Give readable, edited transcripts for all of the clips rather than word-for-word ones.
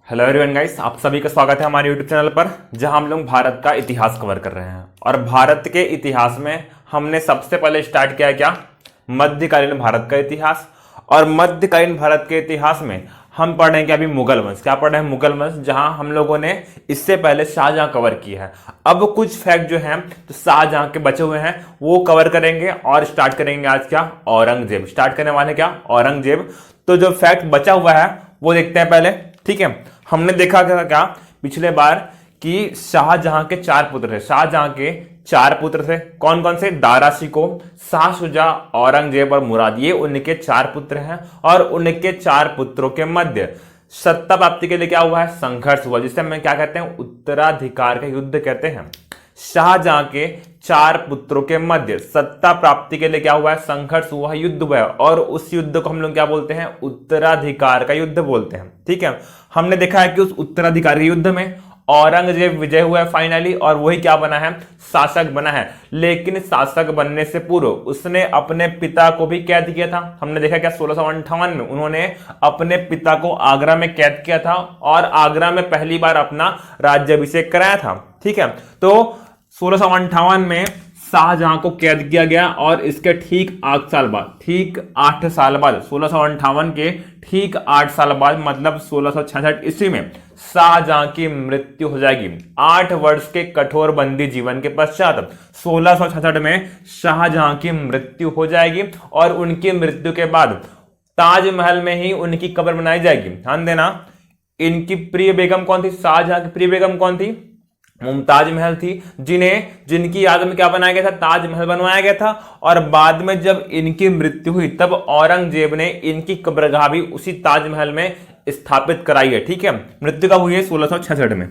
Hello everyone guys, आप सभी का स्वागत है हमारे यूट्यूब चैनल पर, जहां हम लोग भारत का इतिहास कवर कर रहे हैं। और भारत के इतिहास में हमने सबसे पहले स्टार्ट किया क्या, मध्यकालीन भारत का इतिहास। और मध्यकालीन भारत के इतिहास में हम पढ़ रहे हैं कि अभी मुगल वंश, क्या पढ़ रहे हैं, मुगल वंश, जहां हम लोगों ने इससे पहले शाहजहां कवर किया है। अब कुछ फैक्ट जो हैं तो शाहजहां के बचे हुए हैं वो कवर करेंगे और स्टार्ट करेंगे आज क्या, औरंगजेब। स्टार्ट करने वाले क्या, औरंगजेब। तो जो फैक्ट बचा हुआ है वो देखते हैं पहले, ठीक है। हमने देखा क्या पिछले बार कि शाहजहां के चार पुत्र थे, शाहजहां के चार पुत्र थे। कौन कौन से, दारा शिको, शाह शुजा, औरंगजेब और मुराद, ये उनके चार पुत्र हैं। और उनके चार पुत्रों के मध्य सत्ता प्राप्ति के लिए क्या हुआ है, संघर्ष हुआ, जिसे हम क्या कहते हैं, उत्तराधिकार का युद्ध कहते हैं। शाहजहां के चार पुत्रों के मध्य सत्ता प्राप्ति के लिए क्या हुआ है, संघर्ष हुआ है, युद्ध हुआ है। और उस युद्ध को हम लोग क्या बोलते हैं, उत्तराधिकार का युद्ध बोलते हैं, ठीक है। हमने देखा है कि उस उत्तराधिकार के युद्ध में औरंगजेब विजय हुआ है फाइनली, और वही क्या बना है, शासक बना है। लेकिन शासक बनने से पूर्व उसने अपने पिता को भी कैद किया था। हमने देखा क्या 1658 में उन्होंने अपने पिता को आगरा में कैद किया था और आगरा में पहली बार अपना राज्याभिषेक कराया था, ठीक है। तो 1658 में शाहजहां को कैद किया गया और इसके ठीक 8 साल बाद, ठीक 8 साल बाद, 1658 के ठीक 8 साल बाद, मतलब 1666 ईस्वी में शाहजहां की मृत्यु हो जाएगी। 8 वर्ष के कठोर बंदी जीवन के पश्चात 1666 में शाहजहां की मृत्यु हो जाएगी। और उनकी मृत्यु के बाद ताजमहल में ही उनकी कब्र बनाई जाएगी। ध्यान देना, इनकी प्रिय बेगम कौन थी, शाहजहां की प्रिय बेगम कौन थी, मुमताज महल थी, जिनकी याद में क्या बनाया गया था, ताजमहल बनवाया गया था। और बाद में जब इनकी मृत्यु हुई तब औरंगजेब ने इनकी कब्रगाह भी उसी ताजमहल में स्थापित कराई है, ठीक है। मृत्यु कब हुई है, 1666 में।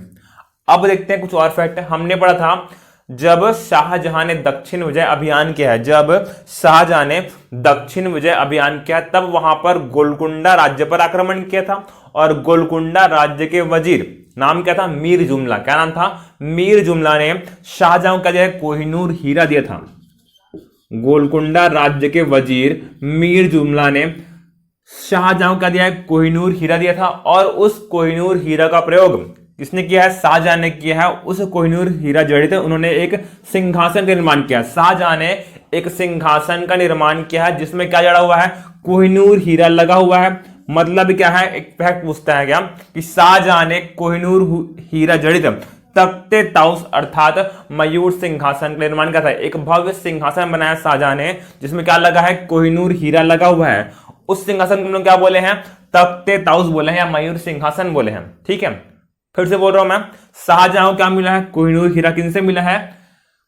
अब देखते हैं कुछ और फैक्ट। हमने पढ़ा था जब शाहजहां ने दक्षिण विजय अभियान किया है, जब शाहजहां ने दक्षिण विजय अभियान किया तब वहां पर गोलकुंडा राज्य पर आक्रमण किया था। और गोलकुंडा राज्य के वजीर नाम क्या था, मीर जुमला। क्या नाम था, मीर जुमला ने शाहजहां का जो है कोहिनूर हीरा दिया था। गोलकुंडा राज्य के वजीर मीर जुमला ने शाहजहां का दिया है कोहिनूर हीरा दिया था। और उस कोहिनूर हीरा का प्रयोग किसने किया है, शाहजहां ने किया है। उस कोहिनूर हीरा जड़ित उन्होंने एक सिंहासन का निर्माण किया। शाहजहां ने एक सिंहासन का निर्माण किया है जिसमें क्या जड़ा हुआ है, कोहिनूर हीरा लगा हुआ है। मतलब क्या है, एक फैक्ट पूछता है क्या कि शाहजहां ने कोहिनूर हीरा जड़ित तख्ते ताउस अर्थात मयूर सिंहासन का निर्माण किया था। एक भव्य सिंहासन बनाया शाहजहां ने जिसमें क्या लगा है, कोहिनूर हीरा लगा हुआ है। उस सिंहासन को हम लोग क्या बोले हैं, तख्ते ताउस बोले हैं या मयूर सिंहासन बोले हैं, ठीक है। फिर से बोल रहा हूं मैं, शाहजहां को क्या मिला है, कोहिनूर हीरा। किनसे मिला है,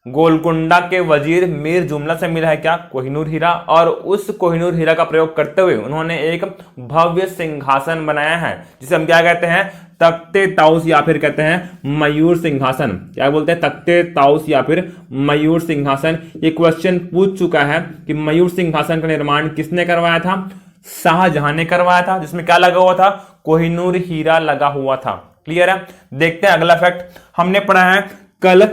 गोलकुंडा के वजीर मीर जुमला से मिला है क्या, कोहिनूर हीरा। और उस कोहिनूर हीरा का प्रयोग करते हुए उन्होंने एक भव्य सिंहासन बनाया है जिसे हम क्या कहते हैं, तख्ते ताउस या फिर कहते हैं मयूर सिंहासन। क्या बोलते हैं, तख्ते ताउस या फिर मयूर सिंहासन। ये क्वेश्चन पूछ चुका है कि मयूर सिंहासन का निर्माण किसने करवाया था, शाहजहां ने करवाया था, जिसमें क्या लगा हुआ था, कोहिनूर हीरा लगा हुआ था। क्लियर है। देखते हैं अगला फैक्ट। हमने पढ़ा है कल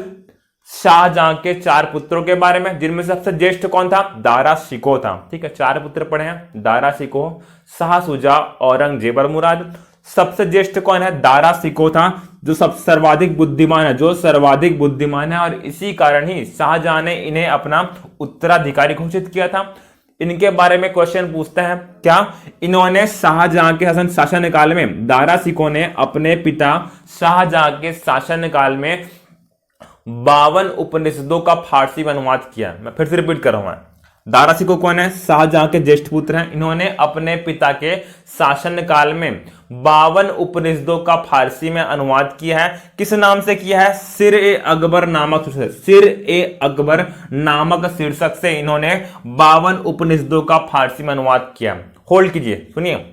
शाहजहां के चार पुत्रों के बारे में, जिनमें सबसे ज्येष्ठ कौन था, दारा शिकोह था, ठीक है। चार पुत्र पढ़े हैं, दारा शिकोह, शाह शुजा, औरंगजेब और मुराद। सबसे ज्येष्ठ कौन है, दारा शिकोह था, जो सर्वाधिक बुद्धिमान है, जो सर्वाधिक बुद्धिमान है। और इसी कारण ही शाहजहां ने इन्हें अपना उत्तराधिकारी घोषित किया था। इनके बारे में क्वेश्चन पूछते हैं क्या, इन्होंने शाहजहां के शासन काल में, दारा शिकोह ने अपने पिता शाहजहां के शासन काल में 52 उपनिषदों का फारसी में अनुवाद किया। मैं फिर से रिपीट कर रहा हूं, दारा शिकोह कौन है, शाहजहां के ज्येष्ठ पुत्र हैं। इन्होंने अपने पिता के शासन काल में 52 उपनिषदों का फारसी में अनुवाद किया है। किस नाम से किया है, सिर ए अकबर नामक, सिर ए अकबर नामक शीर्षक से इन्होंने 52 उपनिषदों का फारसी में अनुवाद किया। होल्ड कीजिए, सुनिए,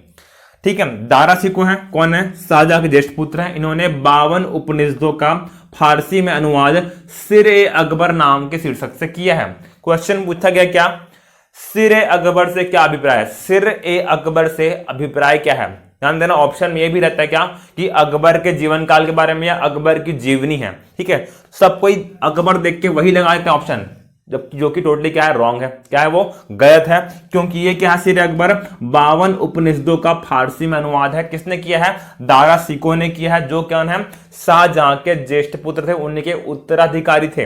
ठीक है। दारा शिकोह है, कौन है, शाहजहां के ज्येष्ठ पुत्र हैं। इन्होंने 52 उपनिषदों का फारसी में अनुवाद सिर ए अकबर नाम के शीर्षक से किया है। क्वेश्चन पूछा गया क्या, सिर ए अकबर से क्या अभिप्राय है, सिर ए अकबर से अभिप्राय क्या है। ध्यान देना, ऑप्शन में ये भी रहता है क्या कि अकबर के जीवन काल के बारे में या अकबर की जीवनी है, ठीक है। सब कोई अकबर देख के वही लगा देते हैं ऑप्शन, जब जो कि टोटली क्या है, रॉन्ग है। क्या है वो, गलत है, क्योंकि ये क्या है, सिर अकबर 52 उपनिषदों का फारसी में अनुवाद है। किसने किया है, दारा सिकोह ने किया है, जो कौन है, शाहजहां के ज्येष्ठ पुत्र थे, उनके उत्तराधिकारी थे।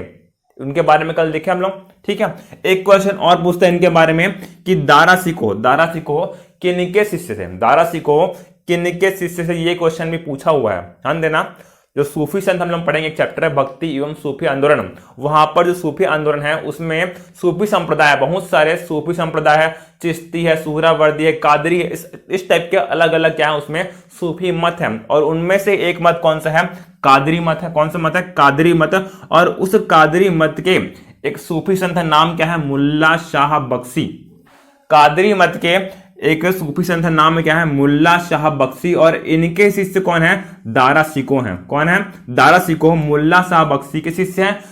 उनके बारे में कल देखे हम लोग, ठीक है। एक क्वेश्चन और पूछते हैं इनके बारे में कि दारा सिकोह किनके शिष्य थे, दारा सिकोह किनके शिष्य से, ये क्वेश्चन भी पूछा हुआ है, ध्यान देना। जो सूफी संत हम लोग पढ़ेंगे, एक चैप्टर है भक्ति एवं सूफी आंदोलन, वहां पर जो सूफी आंदोलन है उसमें सूफी संप्रदाय, बहुत सारे सूफी संप्रदाय है, चिश्ती है, सुहरावर्दी है, कादरी है, इस टाइप के अलग अलग क्या है उसमें सूफी मत है। और उनमें से एक मत कौन सा है, कादरी मत है। कौन सा मत है, कादरी मत। और उस कादरी मत के एक सूफी संत है, नाम क्या है, मुल्ला शाह बख्शी। कादरी मत के एक सूफी संत है, नाम क्या है, मुल्ला शाह बख्शी। और इनके शिष्य कौन है, दारा सिकोह हैं। कौन है, दारा सिकोह मुल्ला शाह बख्शी के शिष्य हैं।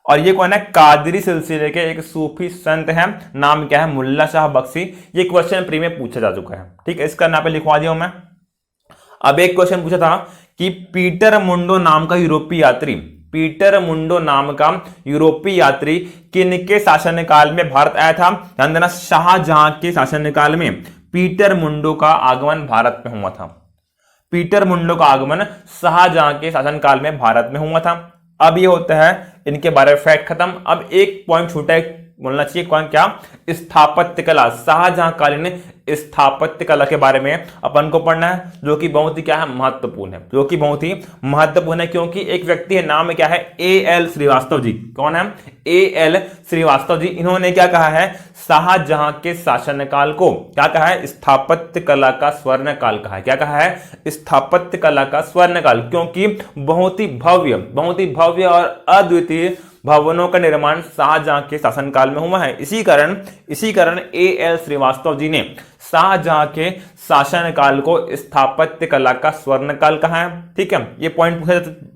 और ये कौन है, कादरी सिलसिले के एक सूफी संत हैं, नाम क्या है, मुल्ला शाह बख्शी। ये क्वेश्चन प्री में पूछा जा चुका है, ठीक है, इसका यहाँ पे लिखवा दिया हूं मैं। अब एक क्वेश्चन पूछा था कि पीटर मुंडो नाम का यूरोपीय यात्री, पीटर मुंडो नाम का यूरोपीय यात्री किनके शासनकाल में भारत आया था। ध्यान देना, शाहजहां के शासनकाल में पीटर मुंडो का आगमन भारत में हुआ था। पीटर मुंडो का आगमन शाहजहां के शासनकाल में भारत में हुआ था। अब ये होता है इनके बारे में फैक्ट खत्म। अब एक पॉइंट छूटा है, बोलना चाहिए, कौन, क्या, स्थापत्य कला, शाहजहां कालीन स्थापत्य कला के बारे में अपन को पढ़ना है, जो कि बहुत ही क्या है, महत्वपूर्ण है, जो कि बहुत ही महत्वपूर्ण है, क्योंकि एक व्यक्ति है, नाम क्या है, A.L. श्रीवास्तव जी। कौन है, A.L. श्रीवास्तव जी। इन्होंने क्या कहा है, शाहजहां के शासनकाल को क्या कहा है, स्थापत्य कला का स्वर्ण काल कहा है। क्या कहा है, स्थापत्य कला का स्वर्ण काल, क्योंकि बहुत ही भव्य और अद्वितीय भवनों का निर्माण शाहजहां के शासनकाल में हुआ है। इसी कारण A.L. श्रीवास्तव जी ने शाहजहां के शासनकाल को स्थापत्य कला का स्वर्ण काल कहा है, ठीक है। ये पॉइंट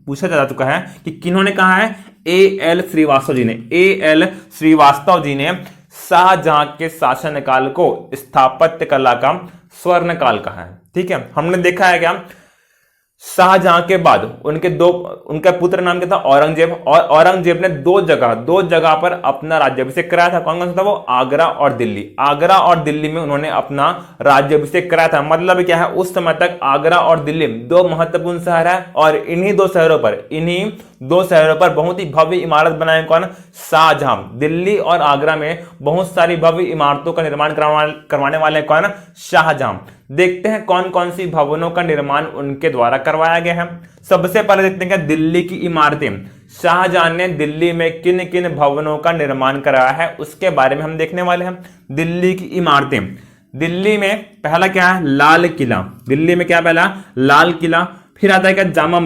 पूछा जा चुका है कि किन्होंने कहा है, A.L. श्रीवास्तव जी ने। A.L. श्रीवास्तव जी ने शाहजहां के शासनकाल को स्थापत्य कला का स्वर्ण काल कहा है, ठीक है। हमने देखा है क्या, शाहजहां के बाद उनका पुत्र नाम क्या था, औरंगजेब। और औरंगजेब ने दो जगह पर अपना राज्याभिषेक कराया था। कौन कौन सा था वो, आगरा और दिल्ली में उन्होंने अपना राज्याभिषेक कराया था। मतलब क्या है, उस समय तक आगरा और दिल्ली दो महत्वपूर्ण शहर है, और इन्हीं दो शहरों पर बहुत ही भव्य इमारत बनाए कौन, शाहजहां। दिल्ली और आगरा में बहुत सारी भव्य इमारतों का निर्माण करवाने वाले कौन, शाहजहां। देखते हैं कौन कौन सी भवनों का निर्माण उनके द्वारा करवाया गया है। सबसे पहले देखते हैं दिल्ली की इमारतें। शाहजहां ने दिल्ली में किन किन भवनों का निर्माण कराया है, उसके बारे में हम देखने वाले हैं। दिल्ली की इमारतें, दिल्ली में पहला क्या है, लाल किला। दिल्ली में क्या, पहला लाल किला। फिर आता है क्या, जामा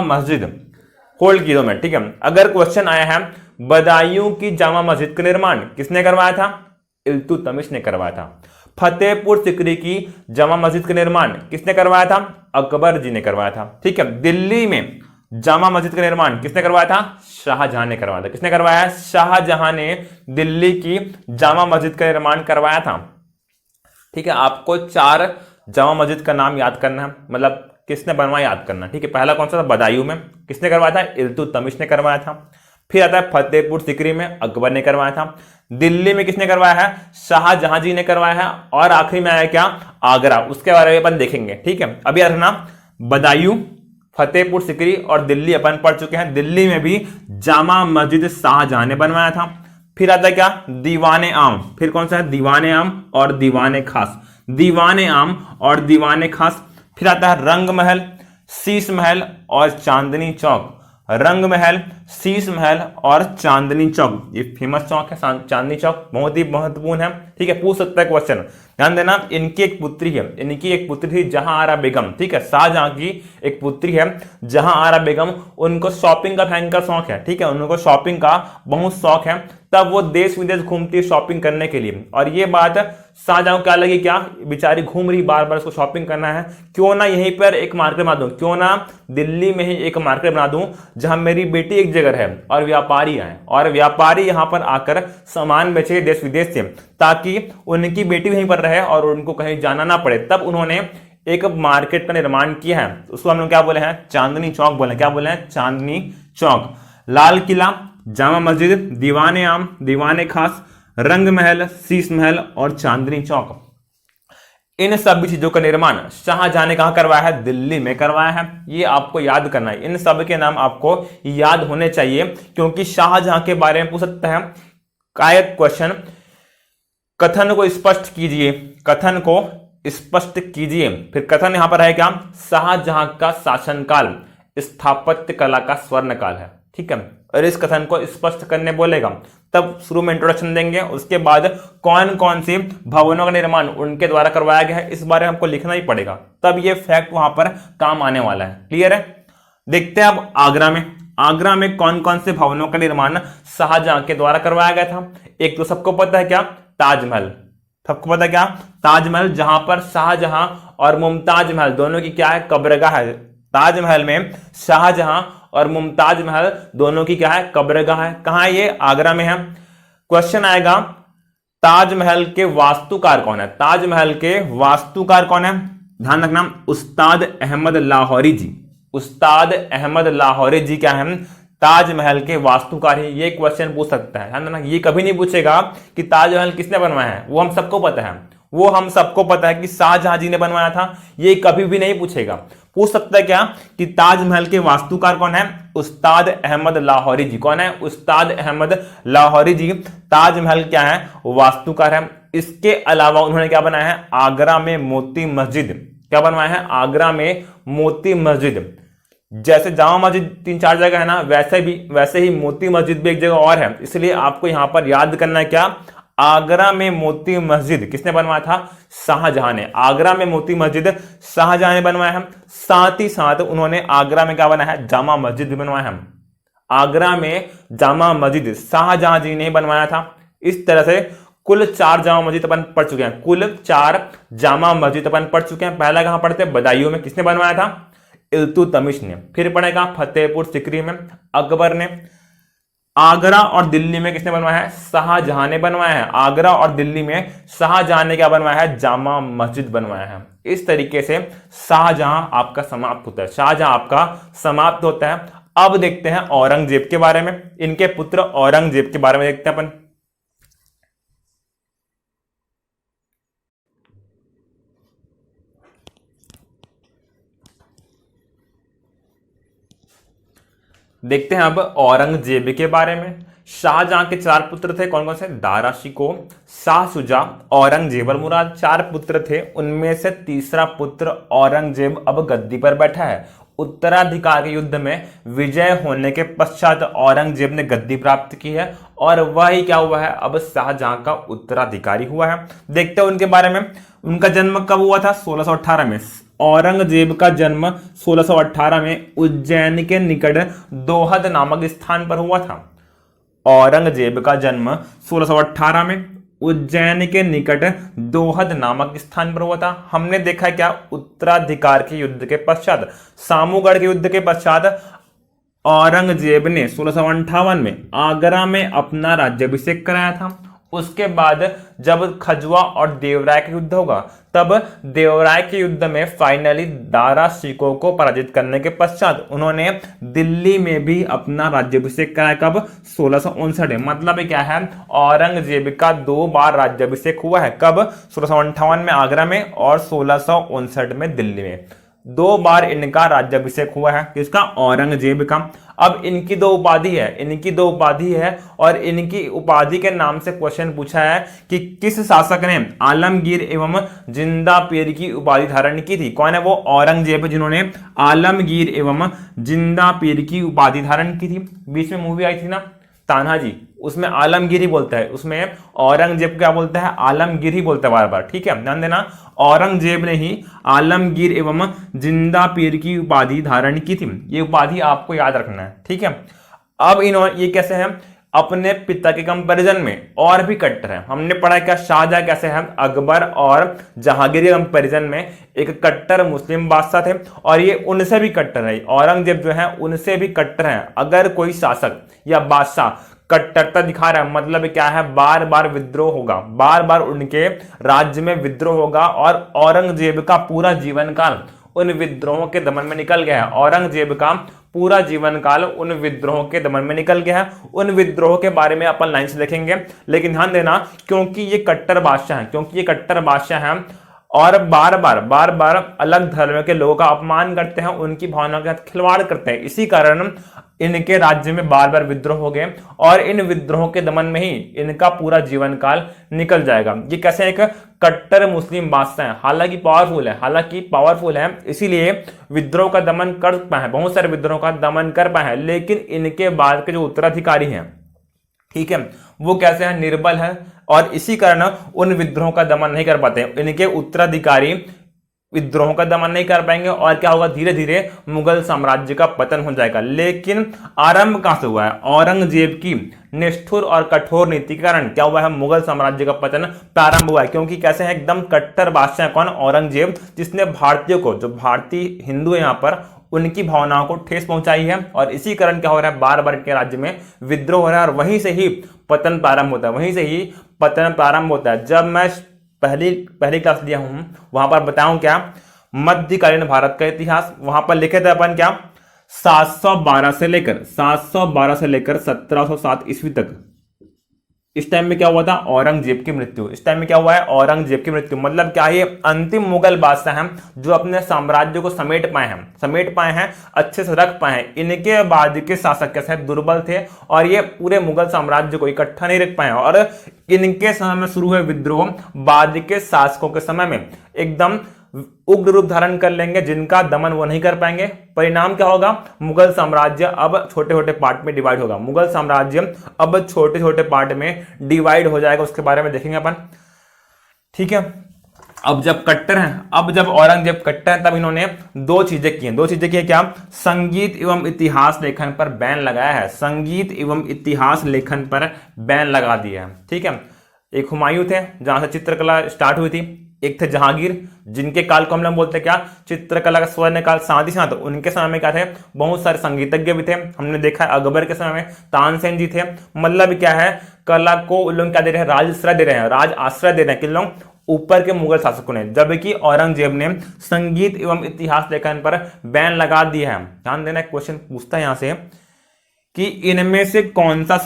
मस्जिद। होल्ड की दो मिनट, ठीक है। अगर क्वेश्चन आया है, बदायूं की जामा मस्जिद का निर्माण किसने करवाया था, इल्तुतमिश ने करवाया था। फतेहपुर सिकरी की जामा मस्जिद का निर्माण किसने करवाया था, अकबर जी ने करवाया था, ठीक है। दिल्ली में जामा मस्जिद का निर्माण किसने करवाया था, शाहजहां ने करवाया था। किसने करवाया है, शाहजहां ने दिल्ली की जामा मस्जिद का निर्माण करवाया था, ठीक है। आपको 4 जामा मस्जिद का नाम याद करना है, मतलब किसने बनवाया याद करना, ठीक है। पहला कौन सा था, बदायूं में किसने करवाया था, इल्तुतमिश ने करवाया था। फिर आता है फतेहपुर सिकरी में अकबर ने करवाया था। दिल्ली में किसने करवाया है, शाहजहां जी ने करवाया है। और आखिरी में आया क्या, आगरा, उसके बारे में अपन देखेंगे, ठीक है। अभी रखना, बदायूं, फतेहपुर सिकरी और दिल्ली अपन पढ़ चुके हैं। दिल्ली में भी जामा मस्जिद शाहजहां ने बनवाया था। फिर आता है क्या, दीवाने आम। फिर कौन सा है, दीवाने आम और दीवाने खास। दीवाने आम और दीवाने खास। फिर आता है रंग महल, शीश महल और चांदनी चौक। रंग महल, शीश महल और चांदनी चौक, ये फेमस चौक है चांदनी चौक, बहुत ही महत्वपूर्ण है, ठीक है। पूछ सकता है क्वेश्चन, ध्यान देना। इनकी एक पुत्री थी जहां आरा बेगम, ठीक है। शाहजहां की एक पुत्री है जहां आरा बेगम। उनको शॉपिंग का भयंकर शौक है, ठीक है। उनको शॉपिंग का बहुत शौक है, तब वो देश विदेश घूमती है शॉपिंग करने के लिए। और ये बात शाहजहां को क्या लगी, क्या बेचारी घूम रही बार बार, उसको शॉपिंग करना है, क्यों ना यहीं पर एक मार्केट बना दूं, क्यों ना दिल्ली में ही एक मार्केट बना दूं जहां मेरी बेटी एक जगह है और व्यापारी आए, और व्यापारी यहां पर आकर सामान बेचे देश विदेश से, ताकि उनकी बेटी वहीं पर रहे और उनको कहीं जाना ना पड़े। तब उन्होंने एक मार्केट का निर्माण किया है, उसको हम लोग क्या बोले हैं, चांदनी चौक बोले। क्या बोले हैं, चांदनी चौक। लाल किला, जामा मस्जिद, दीवाने आम, दीवाने खास, रंग महल, शीश महल और चांदनी चौक। इन सभी चीजों का निर्माण शाहजहां ने कहां करवाया है? दिल्ली में करवाया है। ये आपको याद करना है, इन सब के नाम आपको याद होने चाहिए, क्योंकि शाहजहां के बारे में पूछ सकता है कायक क्वेश्चन। कथन को स्पष्ट कीजिए, कथन को स्पष्ट कीजिए। फिर कथन यहां पर है क्या? शाहजहां का शासनकाल स्थापत्य कला का स्वर्ण काल है। ठीक है, और इस कथन को स्पष्ट करने बोलेगा, तब शुरू में इंट्रोडक्शन देंगे, उसके बाद कौन कौन सी भवनों का निर्माण उनके द्वारा करवाया गया है इस बारे में हमको लिखना ही पड़ेगा, तब ये फैक्ट वहां पर काम आने वाला है। क्लियर है? देखते हैं अब आगरा में, आगरा में कौन कौन से भवनों का निर्माण शाहजहां के द्वारा करवाया गया था। एक तो सबको पता है क्या? ताजमहल। सबको पता है क्या? ताजमहल, जहां पर शाहजहां और मुमताज महल दोनों की क्या है? कब्रगाह है। ताजमहल में शाहजहां और मुमताज महल दोनों की क्या है? कब्रगाह है। कहां है ये? आगरा में है। क्वेश्चन आएगा, ताजमहल के वास्तुकार कौन है? ताजमहल के वास्तुकार कौन है? ध्यान रखना, उस्ताद अहमद लाहौरी जी। उस्ताद अहमद लाहौरी जी क्या है? ताजमहल के वास्तुकार है। ये क्वेश्चन पूछ सकता है, ध्यान रखना। ये कभी नहीं पूछेगा कि ताजमहल किसने बनवाया है, वो हम सबको पता है, वो हम सबको पता है कि शाहजहां जी ने बनवाया था। ये कभी भी नहीं पूछेगा। पूछ सकता है क्या कि ताजमहल के वास्तुकार कौन है? उस्ताद अहमद लाहौरी जी। कौन है? उस्ताद अहमद लाहौरी जी ताजमहल क्या है? वास्तुकार है। इसके अलावा उन्होंने क्या बनाया है? आगरा में मोती मस्जिद। क्या बनवाया है? आगरा में मोती मस्जिद। जैसे जामा मस्जिद 3-4 जगह है ना, वैसे ही मोती मस्जिद भी एक जगह और है, इसलिए आपको यहां पर याद करना है क्या? आगरा में मोती मस्जिद किसने बनवाया था? शाहजहां ने। आगरा में मोती मस्जिद शाहजहां ने बनवाया है। साथ ही साथ उन्होंने आगरा में क्या बनाया है? जामा मस्जिद भी बनवाया है। आगरा में जामा मस्जिद शाहजहां जी ने बनवाया था। इस तरह से कुल 4 जामा मस्जिद अपन पढ़ चुके हैं। कुल 4 जामा मस्जिद अपन पढ़ चुके हैं। पहला कहां पढ़ते? बदायूं में। किसने बनवाया था? इल्तुतमिश ने। फिर पढ़ेगा फतेहपुर सिकरी में, अकबर ने। आगरा और दिल्ली में किसने बनवाया है? शाहजहां ने बनवाया है। आगरा और दिल्ली में शाहजहां ने क्या बनवाया है? जामा मस्जिद बनवाया है। इस तरीके से शाहजहां आपका समाप्त होता है, शाहजहां आपका समाप्त होता है। अब देखते हैं औरंगजेब के बारे में, इनके पुत्र औरंगजेब के बारे में देखते हैं अपन। देखते हैं अब औरंगजेब के बारे में। शाहजहां के 4 पुत्र थे। कौन कौन से? दारा शिकोह, शाह शुजा, औरंगजेब और मुराद। 4 पुत्र थे, उनमें से तीसरा पुत्र औरंगजेब अब गद्दी पर बैठा है। उत्तराधिकार के युद्ध में विजय होने के पश्चात औरंगजेब ने गद्दी प्राप्त की है और वही क्या हुआ है? अब शाहजहां का उत्तराधिकारी हुआ है। देखते हैं उनके बारे में। उनका जन्म कब हुआ था? 1618 में। औरंगजेब का जन्म 1618 में उज्जैन के निकट दोहद नामक स्थान पर हुआ था। औरंगजेब का जन्म 1618 में उज्जैन के निकट दोहद नामक स्थान पर हुआ था। हमने देखा क्या? उत्तराधिकार के युद्ध के पश्चात, सामूगढ़ के युद्ध के पश्चात औरंगजेब ने 1658 में आगरा में अपना राज्याभिषेक कराया था। उसके बाद जब खजुआ और देवराय का युद्ध होगा, तब देवराय के युद्ध में फाइनली दारा शिकोह को पराजित करने के पश्चात उन्होंने दिल्ली में भी अपना राज्याभिषेक कराया। कब? 1659 में। मतलब क्या है? औरंगजेब का 2 बार राज्याभिषेक हुआ है। कब? 1658 में आगरा में और 1659 में दिल्ली में। 2 बार इनका राज्याभिषेक हुआ है। किसका? औरंगजेब का। अब इनकी 2 उपाधि है, इनकी 2 उपाधि है और इनकी उपाधि के नाम से क्वेश्चन पूछा है कि किस शासक ने आलमगीर एवं जिंदा पीर की उपाधि धारण की थी। कौन है वो? औरंगजेब, जिन्होंने आलमगीर एवं जिंदा पीर की उपाधि धारण की थी। बीच में मूवी आई थी ना तान्हाजी, उसमें आलमगीर ही बोलता है, उसमें औरंगजेब क्या बोलता है? आलमगीर ही बोलता है बार बार। ठीक है, ध्यान देना, औरंगजेब ने ही आलमगीर एवं जिंदा पीर की उपाधि धारण की थी। ये उपाधि आपको याद रखना है। ठीक है, अब इन्होंने ये कैसे है? अपने पिता के कंपैरिजन में और भी कट्टर है। हमने पढ़ा क्या? शाहजहां कैसे है? अकबर और जहांगीर के कंपैरिजन में एक कट्टर मुस्लिम बादशाह थे और ये उनसे भी कट्टर है। औरंगजेब जो है उनसे भी कट्टर है। अगर कोई शासक या बादशाह कट्टरता दिखा रहा है, मतलब क्या है? बार बार विद्रोह होगा, बार बार उनके राज्य में विद्रोह होगा और औरंगजेब का पूरा जीवन काल उन विद्रोहों के दमन में निकल गया है। औरंगजेब का पूरा जीवन काल उन विद्रोहों के दमन में निकल गया है। उन विद्रोहों के बारे में अपन लाइन से देखेंगे, लेकिन ध्यान देना क्योंकि ये कट्टर बादशाह हैं, क्योंकि ये कट्टर बादशाह हैं और बार बार अलग धर्म के लोगों का अपमान करते हैं, उनकी भावनाओं के साथ खिलवाड़ करते हैं, इसी कारण इनके राज्य में बार बार विद्रोह हो गए और इन विद्रोहों के दमन में ही इनका पूरा जीवन काल निकल जाएगा। ये कैसे एक कट्टर मुस्लिम बादशाह है, हालांकि पावरफुल है, इसीलिए विद्रोह का दमन कर पाए, बहुत सारे विद्रोह का दमन कर पाए, लेकिन इनके बाद के जो उत्तराधिकारी हैं, ठीक है, वो कैसे हैं, निर्बल है और इसी कारण उन विद्रोहों का दमन नहीं कर पाते। इनके उत्तराधिकारी विद्रोहों का दमन नहीं कर पाएंगे और क्या होगा, धीरे धीरे मुगल साम्राज्य का पतन हो जाएगा। लेकिन आरंभ कहां से हुआ है, औरंगजेब की निष्ठुर और कठोर नीति के कारण क्या हुआ है, मुगल साम्राज्य का पतन प्रारंभ हुआ है। क्योंकि कैसे है, एकदम कट्टर बादशाह कौन, औरंगजेब, जिसने भारतीयों को, जो भारतीय हिंदू है यहाँ पर, उनकी भावनाओं को ठेस पहुंचाई है और इसी कारण क्या हो रहा है, बार बार के राज्य में विद्रोह हो रहा है और वहीं से ही पतन प्रारंभ होता है। जब मैं पहली क्लास लिया हूं वहां पर बताऊं क्या, मध्यकालीन भारत का इतिहास, वहां पर लिखे थे अपन क्या, 712 से लेकर 1707 ईस्वी तक। इस टाइम में क्या हुआ था, औरंगजेब की मृत्यु। इस टाइम में क्या हुआ है, औरंगजेब की मृत्यु। मतलब क्या है, अंतिम मुगल बादशाह हैं जो अपने साम्राज्य को समेट पाए हैं, अच्छे से रख पाए हैं। इनके बाद के शासक कैसे दुर्बल थे और ये पूरे मुगल साम्राज्य को इकट्ठा नहीं रख पाए और इनके समय में शुरू हुए विद्रोह बाद के शासकों के समय में एकदम उग्र रूप धारण कर लेंगे, जिनका दमन वो नहीं कर पाएंगे। परिणाम क्या होगा, मुगल साम्राज्य अब छोटे छोटे पार्ट में डिवाइड होगा। मुगल साम्राज्य अब छोटे छोटे पार्ट में डिवाइड हो जाएगा, उसके बारे में देखेंगे अपन, ठीक है। अब जब औरंगजेब कट्टर हैं, तब इन्होंने दो चीजें की क्या, संगीत एवं इतिहास लेखन पर बैन लगाया है, संगीत एवं इतिहास लेखन पर बैन लगा दिया है, ठीक है। एक हुमायूं थे, जहां से चित्रकला स्टार्ट हुई थी। एक थे जहांगीर, जिनके काल को हम लोग बोलते हैं क्या, चित्रकला का स्वर्ण काल। साथ ही साथ उनके समय में क्या थे, बहुत सारे संगीतज्ञ भी थे। हमने देखा है अकबर के समय में तानसेन जी थे। मतलब क्या है, कला को उन लोग क्या दे रहे हैं, राज आश्रय दे रहे हैं किन लोग, ऊपर के मुगल शासकों ने। जबकि औरंगजेब ने संगीत एवं इतिहास लेखन पर बैन लगा दिया है। ध्यान देना, क्वेश्चन पूछता है यहां से कि इनमें से कौन सा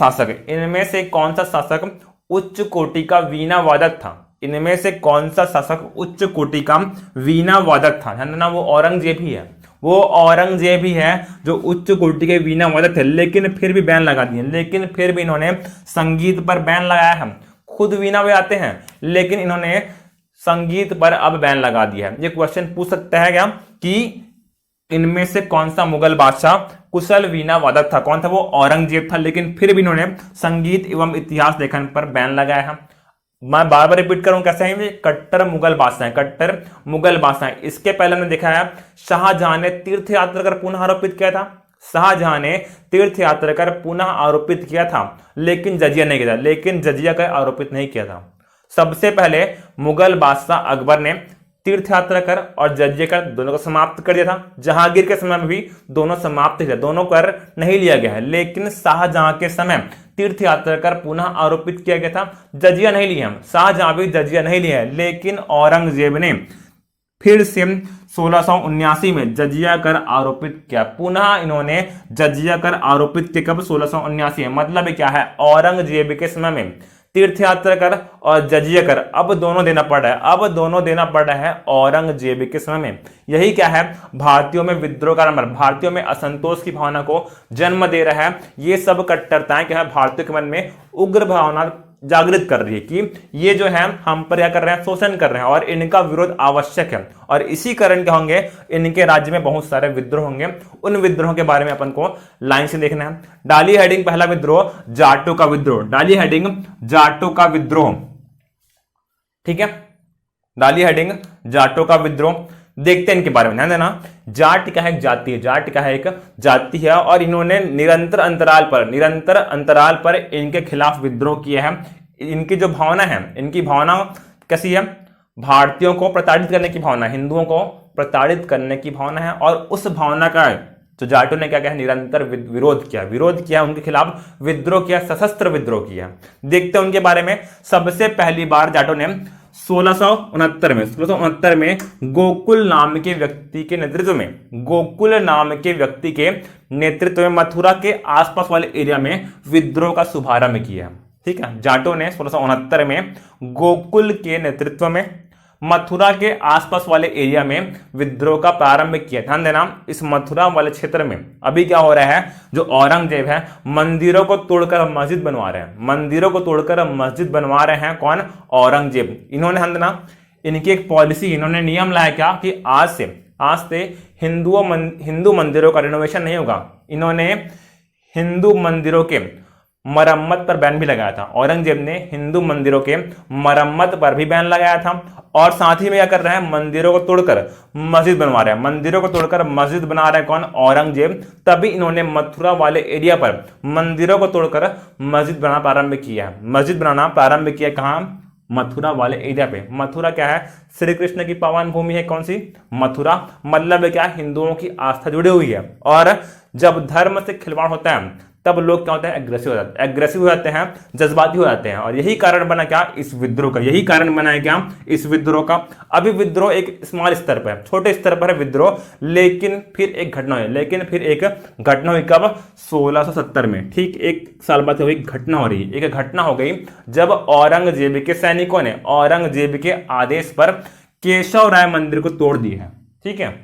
शासक उच्च कोटि का वीणा वादक था। इनमें से कौन सा शासक उच्च कोटि का वीणा वादक था, ध्यान देना, वो औरंगजेब ही है जो उच्च कोटि के वीणा वादक थे। लेकिन फिर भी बैन लगा दिए, लेकिन फिर भी इन्होंने संगीत पर बैन लगाया है। खुद वीणा बजाते हैं, लेकिन इन्होंने संगीत पर अब बैन लगा दिया है। ये क्वेश्चन पूछ सकता है क्या कि इनमें से कौन सा मुगल बादशाह कुशल वीणा वादक था, कौन था, वो औरंगजेब था। लेकिन फिर भी इन्होंने संगीत एवं इतिहास लेखन पर बैन लगाया है। मैं बार बार रिपीट करूं, कैसे है, कट्टर मुगल बादशाह। इसके पहले हमने देखा है शाहजहां ने तीर्थ यात्रा कर पुनः आरोपित किया था, लेकिन जजिया कर आरोपित नहीं किया था। सबसे पहले मुगल बादशाह अकबर ने तीर्थ यात्रा कर और जजिया कर दोनों को समाप्त कर दिया था। जहांगीर के समय में भी दोनों समाप्त थे, दोनों कर नहीं लिया गया है। लेकिन शाहजहां के समय तीर्थ यात्रा कर पुनः आरोपित किया गया था, जजिया नहीं लिया। शाहजहां भी जजिया नहीं लिया है, लेकिन औरंगजेब ने फिर से 1679 में जजिया कर आरोपित किया। पुनः इन्होंने जजिया कर आरोपित किया, कब, 1679 में। मतलब क्या है, औरंगजेब के समय में तीर्थ यात्रा कर और जजिया कर अब दोनों देना पड़ रहा है औरंगजेब के समय में। यही क्या है, भारतीयों में विद्रोह का नंबर, भारतीयों में असंतोष की भावना को जन्म दे रहा है। ये सब कट्टरताएं क्या है, भारतीयों के मन में उग्र भावना जागृत कर रही है कि ये जो है हम पर क्या कर रहे हैं, शोषण कर रहे हैं और इनका विरोध आवश्यक है। और इसी कारण क्या होंगे, इनके राज्य में बहुत सारे विद्रोह होंगे। उन विद्रोह के बारे में अपन को लाइन से देखना है। डाली हेडिंग, पहला विद्रोह जाटों का विद्रोह, डाली हेडिंग जाटों का विद्रोह, ठीक है, डाली हेडिंग जाटों का विद्रोह। देखते हैं इनके बारे में, ध्यान देना। जाट क्या है, एक जाति है और इन्होंने निरंतर अंतराल पर इनके खिलाफ विद्रोह किया है। इनकी जो भावना है, इनकी भावना कैसी है, भारतीयों को प्रताड़ित करने की भावना, हिंदुओं को प्रताड़ित करने की भावना है। और उस भावना का तो जाटों ने क्या किया, निरंतर विरोध किया, उनके खिलाफ विद्रोह किया, सशस्त्र विद्रोह किया। देखते हैं उनके बारे में। सबसे पहली बार जाटों ने 1669 में गोकुल नाम के व्यक्ति के नेतृत्व में, गोकुल नाम के व्यक्ति के नेतृत्व में मथुरा के आसपास वाले एरिया में विद्रोह का शुभारंभ किया। ठीक है, जाटों ने 1669 में गोकुल के नेतृत्व में मथुरा के आसपास वाले एरिया में विद्रोह का प्रारंभ किया। ध्यान देना, इस मथुरा वाले क्षेत्र में अभी क्या हो रहा है, जो औरंगजेब है मंदिरों को तोड़कर मस्जिद बनवा रहे हैं, मंदिरों को तोड़कर मस्जिद बनवा रहे हैं। कौन? औरंगजेब। इन्होंने, ध्यान देना, इनकी एक पॉलिसी, इन्होंने नियम लाया क्या कि आज से हिंदू मंदिरों का रिनोवेशन नहीं होगा। इन्होंने हिंदू मंदिरों के मरम्मत पर बैन भी लगाया था। औरंगजेब ने हिंदू मंदिरों के मरम्मत पर भी बैन लगाया था और साथ ही में क्या कर रहे हैं, मंदिरों को तोड़कर मस्जिद बनवा रहे हैं, मंदिरों को तोड़कर मस्जिद बना रहे हैं। कौन? औरंगजेब। तभी इन्होंने मथुरा वाले एरिया पर मंदिरों को तोड़कर मस्जिद बनाना प्रारंभ किया। मस्जिद बनाना प्रारंभ किया कहां? मथुरा वाले एरिया पे। मथुरा क्या है? श्री कृष्ण की पावन भूमि है। कौन सी? मथुरा। मतलब क्या? हिंदुओं की आस्था जुड़ी हुई है। और जब धर्म से खिलवाड़ होता है तब लोग क्या होते हैं? एग्रेसिव हो जाते हैं, जज्बाती हो जाते हैं। और यही कारण बना क्या? इस विद्रोह का। यही कारण बना है क्या? इस विद्रोह का। अभी विद्रोह एक स्मॉल स्तर पर है, छोटे स्तर पर है विद्रोह, लेकिन फिर एक घटना हुई। कब? 1670 में। ठीक एक साल बाद एक घटना हो रही है। एक घटना हो गई जब औरंगजेब के सैनिकों ने औरंगजेब के आदेश पर केशव राय मंदिर को तोड़ दिया है। ठीक है,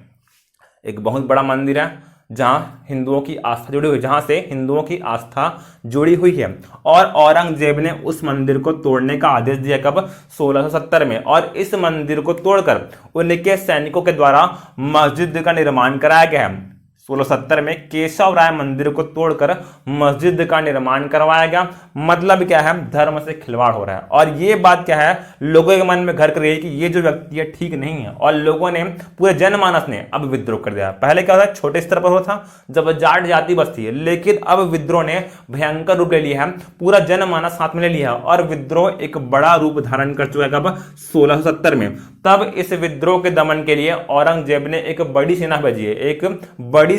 एक बहुत बड़ा मंदिर है जहां हिंदुओं की आस्था जुड़ी हुई, जहां से हिंदुओं की आस्था जुड़ी हुई है। और औरंगजेब ने उस मंदिर को तोड़ने का आदेश दिया। कब? 1670 में। और इस मंदिर को तोड़कर उनके सैनिकों के द्वारा मस्जिद का निर्माण कराया गया है। 1670 में केशव राय मंदिर को तोड़कर मस्जिद का निर्माण करवाया गया। मतलब क्या है? धर्म से खिलवाड़ हो रहा है। और ये बात क्या है, लोगों के मन में घर कर रही है कि ये जो व्यक्ति है ठीक नहीं है। और लोगों ने, पूरे जनमानस ने अब विद्रोह कर दिया। पहले क्या होता है? छोटे स्तर पर होता जब जाट जाति बसती है, लेकिन अब विद्रोह ने भयंकर रूप ले लिया है, पूरा जनमानस साथ में ले लिया और विद्रोह एक बड़ा रूप धारण कर चुका है। कब? 1670 में। तब इस विद्रोह के दमन के लिए औरंगजेब ने एक बड़ी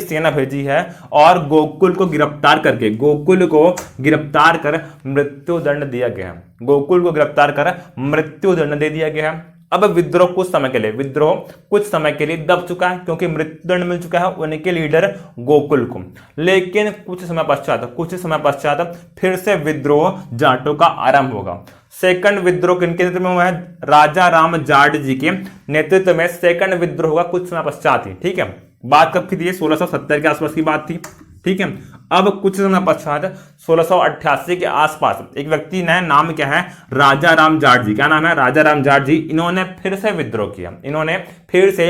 सेना भेजी है और गोकुल को गिरफ्तार कर मृत्यु दंड दिया गया है। गोकुल को गिरफ्तार कर मृत्यु दंड दे दिया गया है। अब विद्रोह कुछ समय के लिए दब चुका है, क्योंकि मृत्युदंड मिल चुका है उनके लीडर गोकुल को। लेकिन कुछ समय पश्चात फिर से विद्रोह जाटों का आरंभ होगा। सेकंड विद्रोह किनके नेतृत्व में हुआ है? राजा राम जाट जी के नेतृत्व में सेकंड विद्रोह हुआ कुछ समय पश्चात ही। ठीक है, बात कब की थी? 1670 के आसपास की बात थी। ठीक है, अब कुछ समय पश्चात 1688 के आसपास एक व्यक्ति ने, नाम क्या है? राजा राम जाट जी। क्या नाम है? राजा राम जाट जी। इन्होंने फिर से विद्रोह किया। इन्होंने फिर से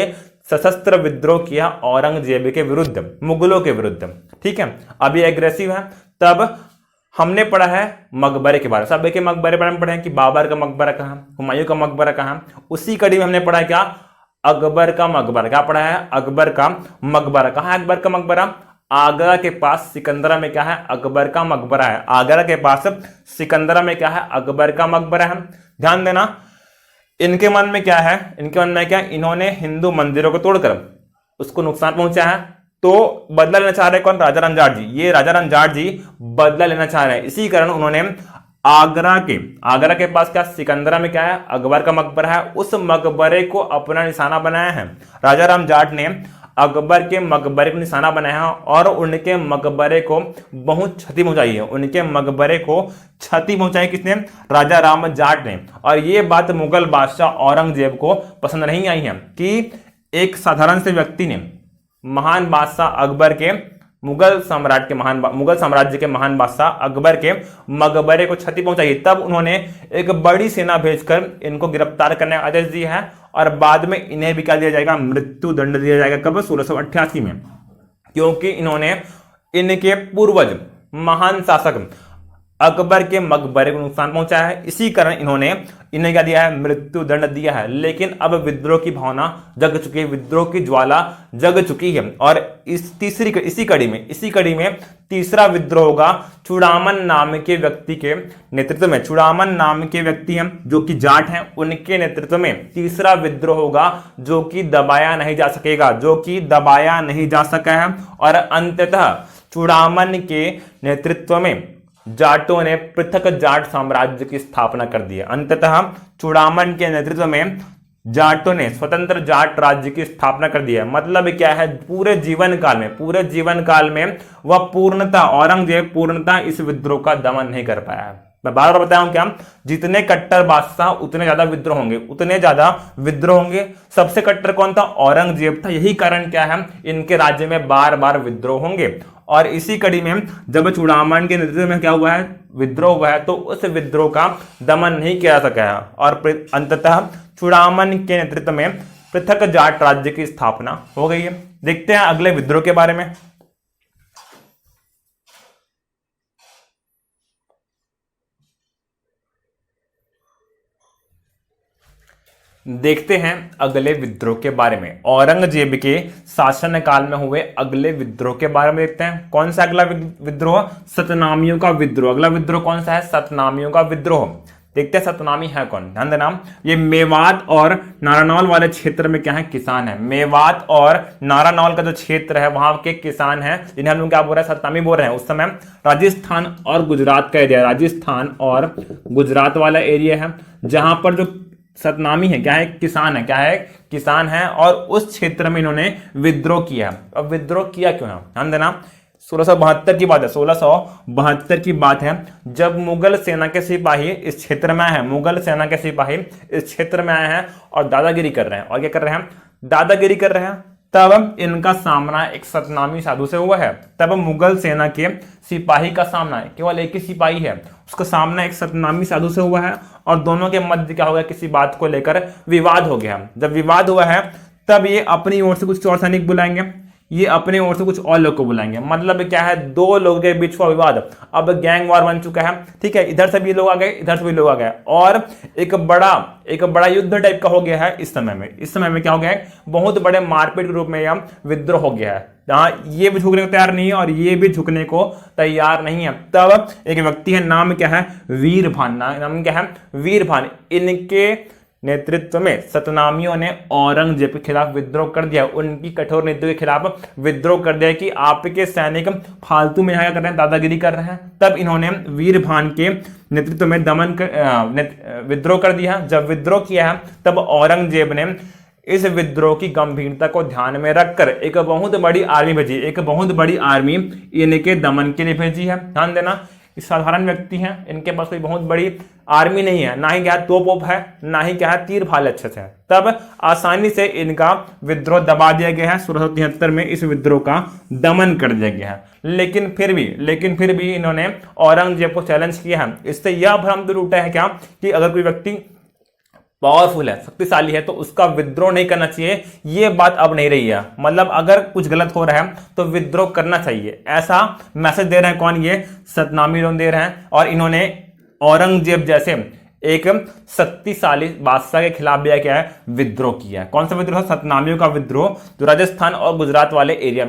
सशस्त्र विद्रोह किया औरंगजेब के विरुद्ध, मुगलों के विरुद्ध। ठीक है, अभी एग्रेसिव है। तब हमने पढ़ा है मकबरे के बारे में, सब के मकबरे बारे में पढ़े हैं कि बाबर का मकबरा कहाँ, हुमायूं का मकबरा कहाँ। उसी कड़ी में हमने पढ़ा है क्या? अकबर का मकबरा। क्या पढ़ा है? अकबर का मकबरा। कहाँ है अकबर का मकबरा? आगरा के पास सिकंदरा में क्या है? अकबर का मकबरा है। आगरा के पास सिकंदरा में क्या है? अकबर का मकबरा है। ध्यान देना, इनके मन में क्या है? इन्होंने हिंदू मंदिरों को तोड़कर उसको नुकसान पहुंचा है, तो बदला लेना चाह रहे हैं। कौन? राजा राम जाट जी। ये राजा राम जाट जी बदला लेना चाह रहे हैं। इसी कारण उन्होंने आगरा के पास क्या? सिकंदरा में क्या है? अकबर का मकबरा है। उस मकबरे को अपना निशाना बनाया है। राजा राम जाट ने अकबर के मकबरे को निशाना बनाया है और उनके मकबरे को बहुत क्षति पहुंचाई है। उनके मकबरे को क्षति पहुंचाई किसने? राजा राम जाट ने। और ये बात मुगल बादशाह औरंगजेब को पसंद नहीं आई है कि एक साधारण से व्यक्ति ने महान बादशाह अकबर के, मुगल साम्राज्य के महान बादशाह अकबर के मकबरे को क्षति पहुंचाई। तब उन्होंने एक बड़ी सेना भेजकर इनको गिरफ्तार करने का आदेश दिया है और बाद में इन्हें भी क्या दिया जाएगा? मृत्यु दंड दिया जाएगा। कब? 1688 में। क्योंकि इन्होंने इनके पूर्वज महान शासक अकबर के मकबरे को नुकसान पहुंचाया है। इसी कारण इन्हें क्या दिया है? मृत्यु दंड दिया है। लेकिन अब विद्रोह की भावना जग चुकी है, विद्रोह की ज्वाला जग चुकी है। और इसी कड़ी में तीसरा विद्रोह होगा चूड़ामन नाम के व्यक्ति के नेतृत्व में। चूड़ामन नाम के व्यक्ति हैं जो कि जाट हैं, उनके नेतृत्व में तीसरा विद्रोह होगा जो कि दबाया नहीं जा सका है। और अंततः चूड़ामन के नेतृत्व में जाटों ने पृथक जाट साम्राज्य की स्थापना कर दी है। अंततः चूड़ामन के नेतृत्व में जाटों ने स्वतंत्र जाट राज्य की स्थापना कर दी है। मतलब क्या है, पूरे जीवन काल में वह पूर्णतः, औरंगजेब पूर्णतः इस विद्रोह का दमन नहीं कर पाया है। मैं बार बार बताया हूं क्या, जितने कट्टर बादशाह उतने ज्यादा विद्रोह होंगे, सबसे कट्टर कौन था, औरंगजेब था। यही कारण क्या है, इनके राज्य में बार बार विद्रोह होंगे। और इसी कड़ी में जब चूड़ामन के नेतृत्व में क्या हुआ है, विद्रोह हुआ है, तो उस विद्रोह का दमन नहीं किया जा सका है और अंततः चूड़ामन के नेतृत्व में पृथक जाट राज्य की स्थापना हो गई है। देखते हैं अगले विद्रोह के बारे में। देखते हैं अगले विद्रोह के बारे में। औरंगजेब के शासनकाल में हुए अगले विद्रोह के बारे में देखते हैं। कौन सा अगला विद्रोह, सतनामियों का विद्रोह। अगला विद्रोह कौन सा है, सतनामियों का विद्रोह। देखते हैं सतनामी है कौन, ध्यान देना। ये मेवात और नारानौल वाले क्षेत्र में क्या है, किसान है। मेवात और नारानौल का जो क्षेत्र है वहां के किसान हैं, जिन्हें हम लोग क्या बोल रहे हैं, सतनामी बोल रहे हैं। उस समय राजस्थान और गुजरात का एरिया, राजस्थान और गुजरात वाला एरिया है, जहां पर जो सतनामी है क्या है, किसान है। और उस क्षेत्र में इन्होंने विद्रोह किया। अब विद्रोह किया क्यों है, ध्यान देना। 1672 की बात है, 1672 की बात है, जब मुगल सेना के सिपाही इस क्षेत्र में आए हैं, और दादागिरी कर रहे हैं। और क्या कर रहे हैं, तब इनका सामना एक सतनामी साधु से हुआ है। तब मुगल सेना के सिपाही का सामना है, केवल एक ही सिपाही है, उसका सामना एक सतनामी साधु से हुआ है। और दोनों के मध्य क्या हो गया, किसी बात को लेकर विवाद हो गया। जब विवाद हुआ है तब ये अपनी ओर से कुछ और सैनिक बुलाएंगे, ये अपने ओर से कुछ और लोग को बुलाएंगे। मतलब क्या है, दो लोगों के बीच का विवाद अब गैंग वॉर बन चुका है। ठीक है, इधर से भी लोग आ गए, इधर से भी लोग आ गए, और एक बड़ा युद्ध टाइप का हो गया है। इस समय में क्या हो गया है, बहुत बड़े मारपीट के रूप में यह विद्रोह हो गया है, जहां ये भी झुकने को तैयार नहीं है और ये भी झुकने को तैयार नहीं है। तब एक व्यक्ति है, नाम क्या है, वीरभान। इनके नेतृत्व में सतनामियों ने औरंगजेब के खिलाफ विद्रोह कर दिया। उनकी कठोर नीतियों के खिलाफ विद्रोह कर दिया कि आपके सैनिक फालतू में यहाँ कर रहे हैं, दादागिरी कर रहे हैं। तब इन्होंने वीरभान के नेतृत्व में विद्रोह कर दिया। जब विद्रोह किया है तब औरंगजेब ने इस विद्रोह की गंभीरता को ध्यान में रखकर एक बहुत बड़ी आर्मी इनके दमन के लिए भेजी है। ध्यान देना, साधारण व्यक्ति हैं, इनके पास कोई बहुत बड़ी आर्मी नहीं है, ना ही क्या तोप है, ना ही क्या है तीर भाल अच्छे से। तब आसानी से इनका विद्रोह दबा दिया गया है। 1673 में इस विद्रोह का दमन कर दिया गया है। लेकिन फिर भी इन्होंने औरंगजेब को चैलेंज किया है। इससे यह भ्रम दूर उठा है क्या, कि अगर कोई व्यक्ति पावरफुल है, शक्तिशाली है, तो उसका विद्रोह नहीं करना चाहिए। ये बात अब नहीं रही है। मतलब अगर कुछ गलत हो रहा है तो विद्रोह करना चाहिए, ऐसा मैसेज दे रहे हैं कौन, ये सतनामी लोग दे रहे हैं। और इन्होंने औरंगजेब जैसे एक शक्तिशाली बादशाह के खिलाफ भी क्या है, विद्रोह किया है। कौन सा विद्रोह, सतनामियों का विद्रोह, जो राजस्थान और गुजरात वाले एरिया।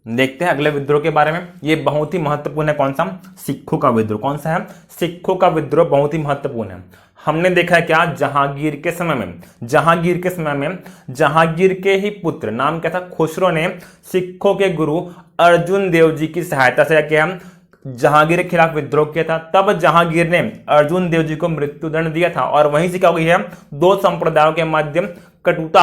देखते हैं अगले विद्रोह के बारे में। ये बहुत ही महत्वपूर्ण है। कौन सा, सिखों का विद्रोह। कौन सा है, सिखों का विद्रोह बहुत ही महत्वपूर्ण है। हमने देखा है क्या, जहांगीर के समय में जहांगीर के ही पुत्र, नाम क्या था, खुसरो ने सिखों के गुरु अर्जुन देव जी की सहायता से क्या जहांगीर के खिलाफ विद्रोह किया था। तब जहांगीर ने अर्जुन देव जी को मृत्युदंड दिया था। और वहीं से क्या हो गई है, दो संप्रदायों के मध्य कटुता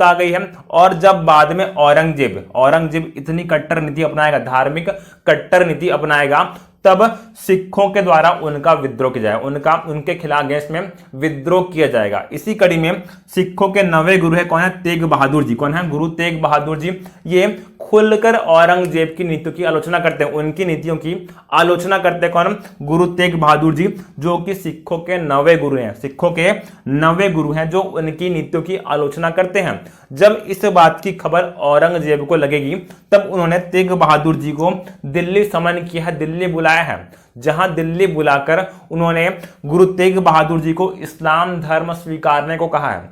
आ गई है। और जब बाद में औरंगजेब इतनी कट्टर नीति अपनाएगा, धार्मिक कट्टर नीति अपनाएगा, तब सिखों के द्वारा उनका विद्रोह किया जाएगा, उनके खिलाफ अगेंस्ट में विद्रोह किया जाएगा। इसी कड़ी में सिखों के नवे गुरु है, कौन है, तेग बहादुर जी। कौन है, गुरु तेग बहादुर जी। ये खुलकर औरंगजेब की नीतियों की आलोचना करते हैं, उनकी नीतियों की आलोचना करते हैं। कौन, गुरु तेग बहादुर जी, जो कि सिखों के नवे गुरु हैं, जो उनकी नीतियों की आलोचना करते हैं। जब इस बात की खबर औरंगजेब को लगेगी, तब उन्होंने तेग बहादुर जी को दिल्ली समन किया है, दिल्ली बुलाया है, जहां दिल्ली बुलाकर उन्होंने गुरु तेग बहादुर जी को इस्लाम धर्म स्वीकारने को कहा है।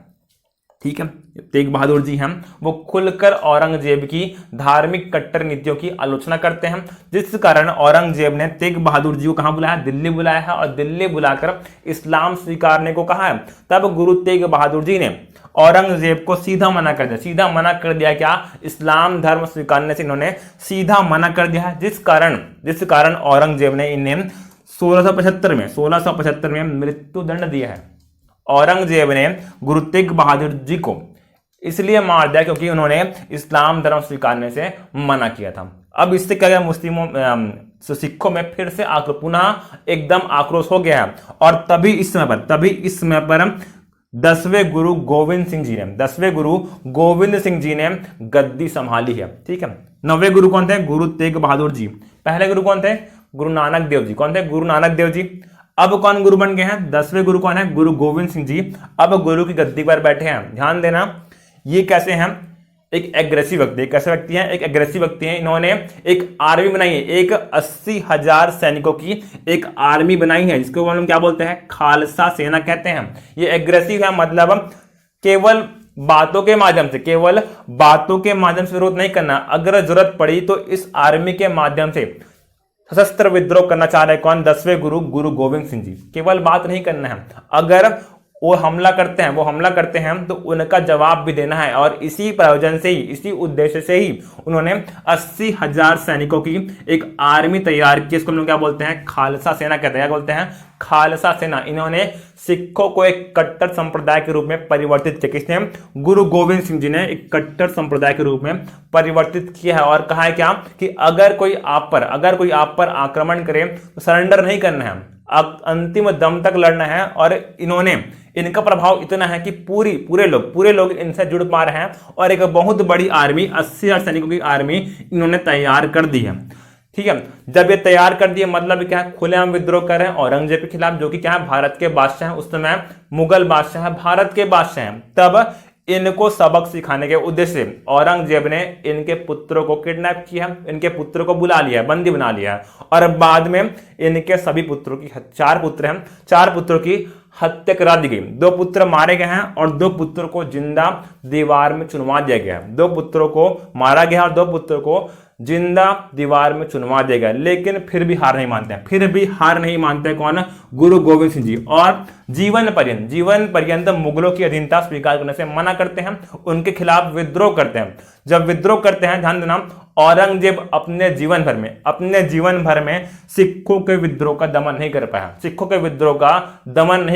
ठीक है, तेग बहादुर जी हैं वो खुलकर औरंगजेब की धार्मिक कट्टर नीतियों की आलोचना करते हैं, जिस कारण औरंगजेब ने तेग बहादुर जी को कहां बुलाया, दिल्ली बुलाया है और दिल्ली बुलाकर इस्लाम स्वीकारने को कहा है। तब गुरु तेग बहादुर जी ने औरंगजेब को सीधा मना कर दिया, सीधा मना कर दिया, क्या, इस्लाम धर्म स्वीकारने से इन्होंने सीधा मना कर दिया, जिस कारण औरंगजेब ने इन्हें 1675 में मृत्यु दंड दिया है। औरंगजेब ने गुरु तेग बहादुर जी को इसलिए मार दिया क्योंकि उन्होंने इस्लाम धर्म स्वीकारने से मना किया था। अब इससे क्या, मुस्लिमों सिखों में फिर से पुनः एकदम आक्रोश हो गया है। और तभी इस समय पर 10वें गुरु गोविंद सिंह जी ने गद्दी संभाली है। ठीक है, 9वें गुरु कौन थे, गुरु तेग बहादुर जी। पहले गुरु कौन थे, गुरु नानक देव जी। कौन थे, गुरु नानक देव जी। अब कौन गुरु बन गए हैं, 10वें गुरु कौन है, गुरु गोविंद सिंह जी। अब गुरु की गद्दी पर बैठे हैं। ध्यान देना, ये कैसे हैं, एक एग्रेसिव व्यक्ति, कैसे व्यक्ति हैं, एक एग्रेसिव व्यक्ति हैं। इन्होंने एक आर्मी बनाई है, एक 80,000 सैनिकों की एक आर्मी बनाई है, जिसको हम क्या बोलते हैं, खालसा सेना कहते हैं। ये एग्रेसिव है, मतलब केवल बातों के माध्यम से विरोध नहीं करना, अगर जरूरत पड़ी तो इस आर्मी के माध्यम से सशस्त्र विद्रोह करना चाह रहे कौन, 10वें गुरु गुरु गोविंद सिंह जी। केवल बात नहीं करना है, अगर वो हमला करते हैं तो उनका जवाब भी देना है। और इसी प्रयोजन से ही, इसी उद्देश्य से ही उन्होंने 80,000 सैनिकों की एक आर्मी तैयार की। इसको हम लोग क्या बोलते हैं, खालसा सेना कहते हैं। क्या बोलते हैं, खालसा सेना। इन्होंने सिखों को एक कट्टर संप्रदाय के रूप में परिवर्तित किया। किसने, गुरु गोविंद सिंह जी ने एक कट्टर संप्रदाय के रूप में परिवर्तित किया है। और कहा है क्या, कि अगर कोई आप पर आक्रमण करे तो सरेंडर नहीं करना है, अंतिम दम तक लड़ना है। और इनका प्रभाव इतना है कि पूरे लोग इनसे जुड़ पा रहे हैं और एक बहुत बड़ी आर्मी, 80,000 सैनिकों की आर्मी इन्होंने तैयार कर दी है। ठीक है, जब ये तैयार कर दिए, मतलब क्या है, खुलेआम विद्रोह कर रहे हैं औरंगजेब के खिलाफ, जो कि क्या है, भारत के बादशाह हैं। उस समय मुगल बादशाह है, भारत के बादशाह हैं। तब इनको सबक सिखाने के उद्देश्य से औरंगजेब ने इनके पुत्रों को किडनैप किया, इनके पुत्रों को बुला लिया, बंदी बना लिया। और बाद में इनके सभी पुत्रों की, 4 पुत्र हैं, 4 पुत्रों की हत्या करा दी गई। 2 पुत्र मारे गए हैं और 2 पुत्रों को जिंदा दीवार में चुनवा दिया गया। 2 पुत्रों को मारा गया और 2 पुत्रों को जिंदा दीवार में चुनवा दिया गया। लेकिन फिर भी हार नहीं मानते कौन, गुरु गोविंद सिंह जी। और जीवन पर्यंत मुगलों की अधीनता स्वीकार करने से मना करते हैं, उनके खिलाफ विद्रोह करते हैं। जब विद्रोह करते हैं, ध्यान देना, औरंगजेब अपने जीवन भर में सिखों के विद्रोह का दमन नहीं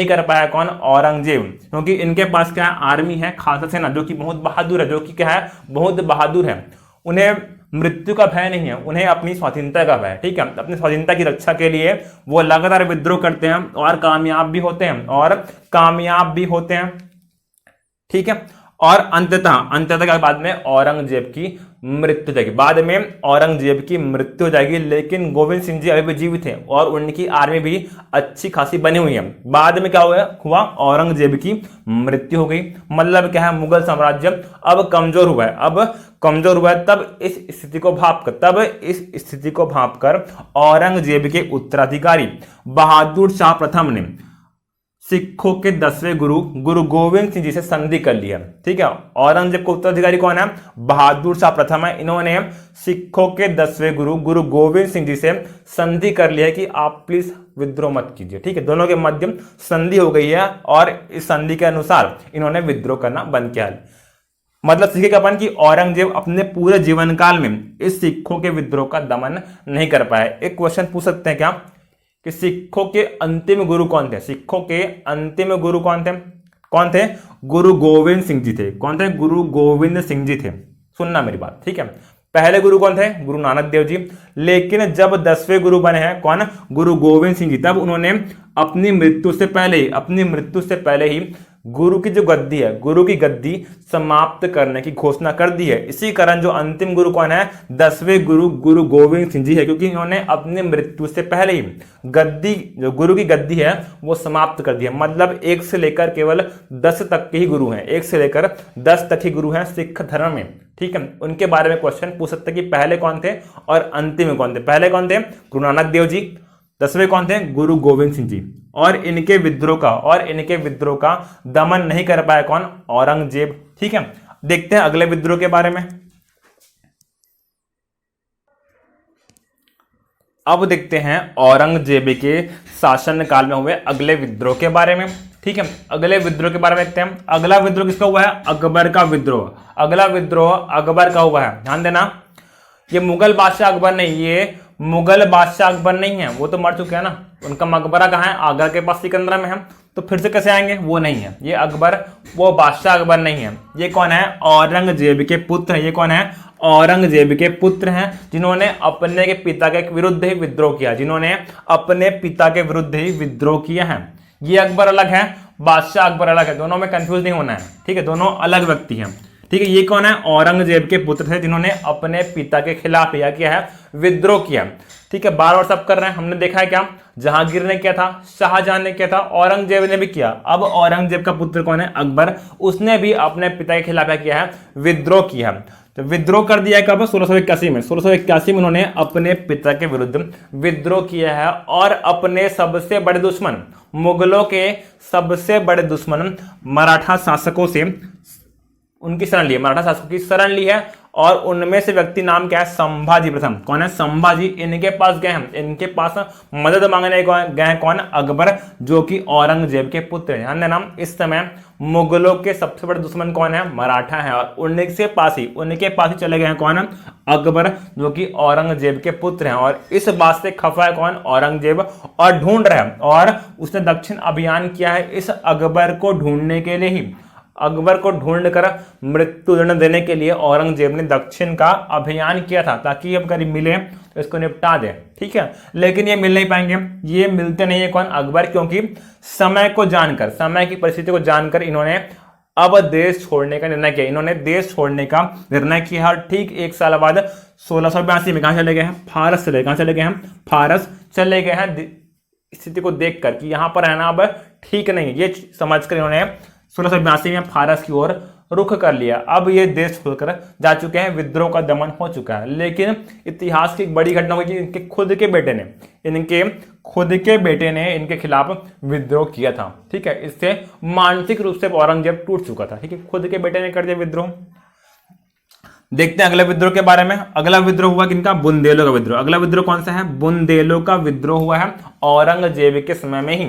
कर पाया। कौन, औरंगजेब। क्योंकि इनके पास क्या है, आर्मी है, खालसा सेना, जो कि बहुत बहादुर है, उन्हें मृत्यु का भय नहीं है, उन्हें अपनी स्वाधीनता का भय। ठीक है, अपनी स्वाधीनता की रक्षा के लिए वो लगातार विद्रोह करते हैं और कामयाब भी होते हैं। ठीक है, और अंततः बाद में औरंगजेब की मृत्यु हो जाएगी। लेकिन गोविंद सिंह जी अभी भी जीवित हैं और उनकी आर्मी भी अच्छी खासी बनी हुई है। बाद में क्या हुआ, औरंगजेब की मृत्यु हो गई। मतलब क्या है, मुगल साम्राज्य अब कमजोर हुआ है। तब इस स्थिति को भांपकर औरंगजेब के उत्तराधिकारी बहादुर शाह प्रथम ने सिखों के 10वें गुरु गुरु गोविंद सिंह जी से संधि कर लिया। ठीक है, औरंगजेब का उत्तराधिकारी कौन है, बहादुर शाह प्रथम है। इन्होंने सिखों के 10वें गुरु गुरु गोविंद सिंह जी से संधि कर लिया कि आप प्लीज विद्रोह मत कीजिए। ठीक है, दोनों के मध्यम संधि हो गई है और इस संधि के अनुसार इन्होंने विद्रोह करना बंद किया। मतलब सीखे अपन की औरंगजेब अपने पूरे जीवन काल में इस सिखों के विद्रोह का दमन नहीं कर पाए। एक क्वेश्चन पूछ सकते हैं क्या, कि सिखों के अंतिम गुरु कौन थे? गुरु गोविंद सिंह जी थे। कौन थे? गुरु गोविंद सिंह जी थे। सुनना मेरी बात, ठीक है। पहले गुरु कौन थे? गुरु नानक देव जी। लेकिन जब 10वें गुरु बने हैं कौन? गुरु गोविंद सिंह जी, तब उन्होंने अपनी मृत्यु से पहले ही गुरु की जो गद्दी है, गुरु की गद्दी समाप्त करने की घोषणा कर दी है। इसी कारण जो अंतिम गुरु कौन है? 10वें गुरु गुरु गोविंद सिंह जी है, क्योंकि इन्होंने अपनी मृत्यु से पहले ही गद्दी, जो गुरु की गद्दी है वो समाप्त कर दी है। मतलब 1 से लेकर केवल 10 तक के ही गुरु हैं, 1 से लेकर 10 तक ही गुरु हैं सिख धर्म में, ठीक है। उनके बारे में क्वेश्चन पूछ सकते हैं कि पहले कौन थे और अंतिम में कौन थे। पहले कौन थे? गुरु नानक देव जी, 10वें कौन थे? गुरु गोविंद सिंह जी। और इनके विद्रोह का दमन नहीं कर पाया कौन? औरंगजेब। ठीक है, देखते हैं अगले विद्रोह के बारे में। अब देखते हैं औरंगजेब के शासन काल में हुए अगले विद्रोह के बारे में। ठीक है, अगले विद्रोह के बारे में देखते हैं। अगला विद्रोह किसका हुआ है? अकबर का विद्रोह। अगला विद्रोह अकबर का हुआ है। ध्यान देना, ये मुगल बादशाह अकबर नहीं, ये मुगल बादशाह अकबर नहीं है, वो तो मर चुके हैं ना। उनका मकबरा कहाँ है? आगरा के पास सिकंदरा में है। तो फिर से कैसे आएंगे? वो नहीं है, ये अकबर, वो बादशाह अकबर नहीं है। ये कौन है? औरंगजेब के पुत्र है। ये कौन है? औरंगजेब के पुत्र हैं, जिन्होंने अपने के पिता के विरुद्ध ही विद्रोह किया, जिन्होंने अपने पिता के विरुद्ध ही विद्रोह किया है। ये अकबर अलग है, बादशाह अकबर अलग है, दोनों में कंफ्यूज नहीं होना है। ठीक है, दोनों अलग व्यक्ति हैं। ठीक है, ये कौन है? औरंगजेब के पुत्र थे, जिन्होंने अपने पिता के खिलाफ यह किया है, विद्रोह किया। ठीक है, बार बार सब कर रहे हैं। हमने देखा है क्या? जहांगीर ने किया था, शाहजहां ने किया था, औरंगजेब ने भी किया। अब औरंगजेब का पुत्र कौन है? अकबर, उसने भी अपने पिता के खिलाफ किया है, विद्रोह किया। तो विद्रोह कर दिया कब? 1681 में। 1681 में उन्होंने अपने पिता के विरुद्ध विद्रोह किया है और अपने सबसे बड़े दुश्मन, मुगलों के सबसे बड़े दुश्मन मराठा शासकों से उनकी शरण ली है, मराठा शासकों की शरण ली है। और उनमें से व्यक्ति नाम क्या है? संभाजी प्रथम। कौन है? संभाजी। इनके पास गए हैं, इनके पास मदद मांगने गए हैं कौन? अकबर, जो कि औरंगजेब के पुत्र हैं। ध्यान देना, इस समय मुगलों के सबसे बड़े दुश्मन कौन है? मराठा है। और उनके पास ही चले गए हैं कौन? अकबर, जो कि औरंगजेब के पुत्र हैं। और इस बात से खफा है कौन? औरंगजेब, और ढूंढ रहा है। और उसने दक्षिण अभियान किया है इस अकबर को ढूंढने के लिए ही। अकबर को ढूंढकर मृत्युदंड देने के लिए औरंगजेब ने दक्षिण का अभियान किया था, ताकि अब करीब मिले तो इसको निपटा दे। ठीक है, लेकिन ये मिल नहीं पाएंगे, ये मिलते नहीं है कौन? अकबर, क्योंकि समय को जानकर, समय की परिस्थिति को जानकर इन्होंने अब देश छोड़ने का निर्णय किया। इन्होंने देश छोड़ने का निर्णय किया। ठीक एक साल बाद 1682 में कहां चले गए हैं? फारस चले। कहां चले गए हैं? फारस चले गए हैं। स्थिति को देखकर कि यहां पर रहना अब ठीक नहीं, ये समझकर इन्होंने 1682 में फारस की ओर रुख कर लिया। अब ये देश छोड़कर जा चुके हैं, विद्रोह का दमन हो चुका है। लेकिन इतिहास की एक बड़ी घटना हुई कि इनके खुद के बेटे ने इनके खिलाफ विद्रोह किया था। ठीक है, इससे मानसिक रूप से औरंगजेब टूट चुका था। ठीक है, खुद के बेटे ने कर दिया विद्रोह। देखते हैं अगले विद्रोह के बारे में। अगला विद्रोह हुआ किनका? बुंदेलों का विद्रोह। अगला विद्रोह कौन सा है? बुंदेलों का विद्रोह हुआ है औरंगजेब के समय में ही।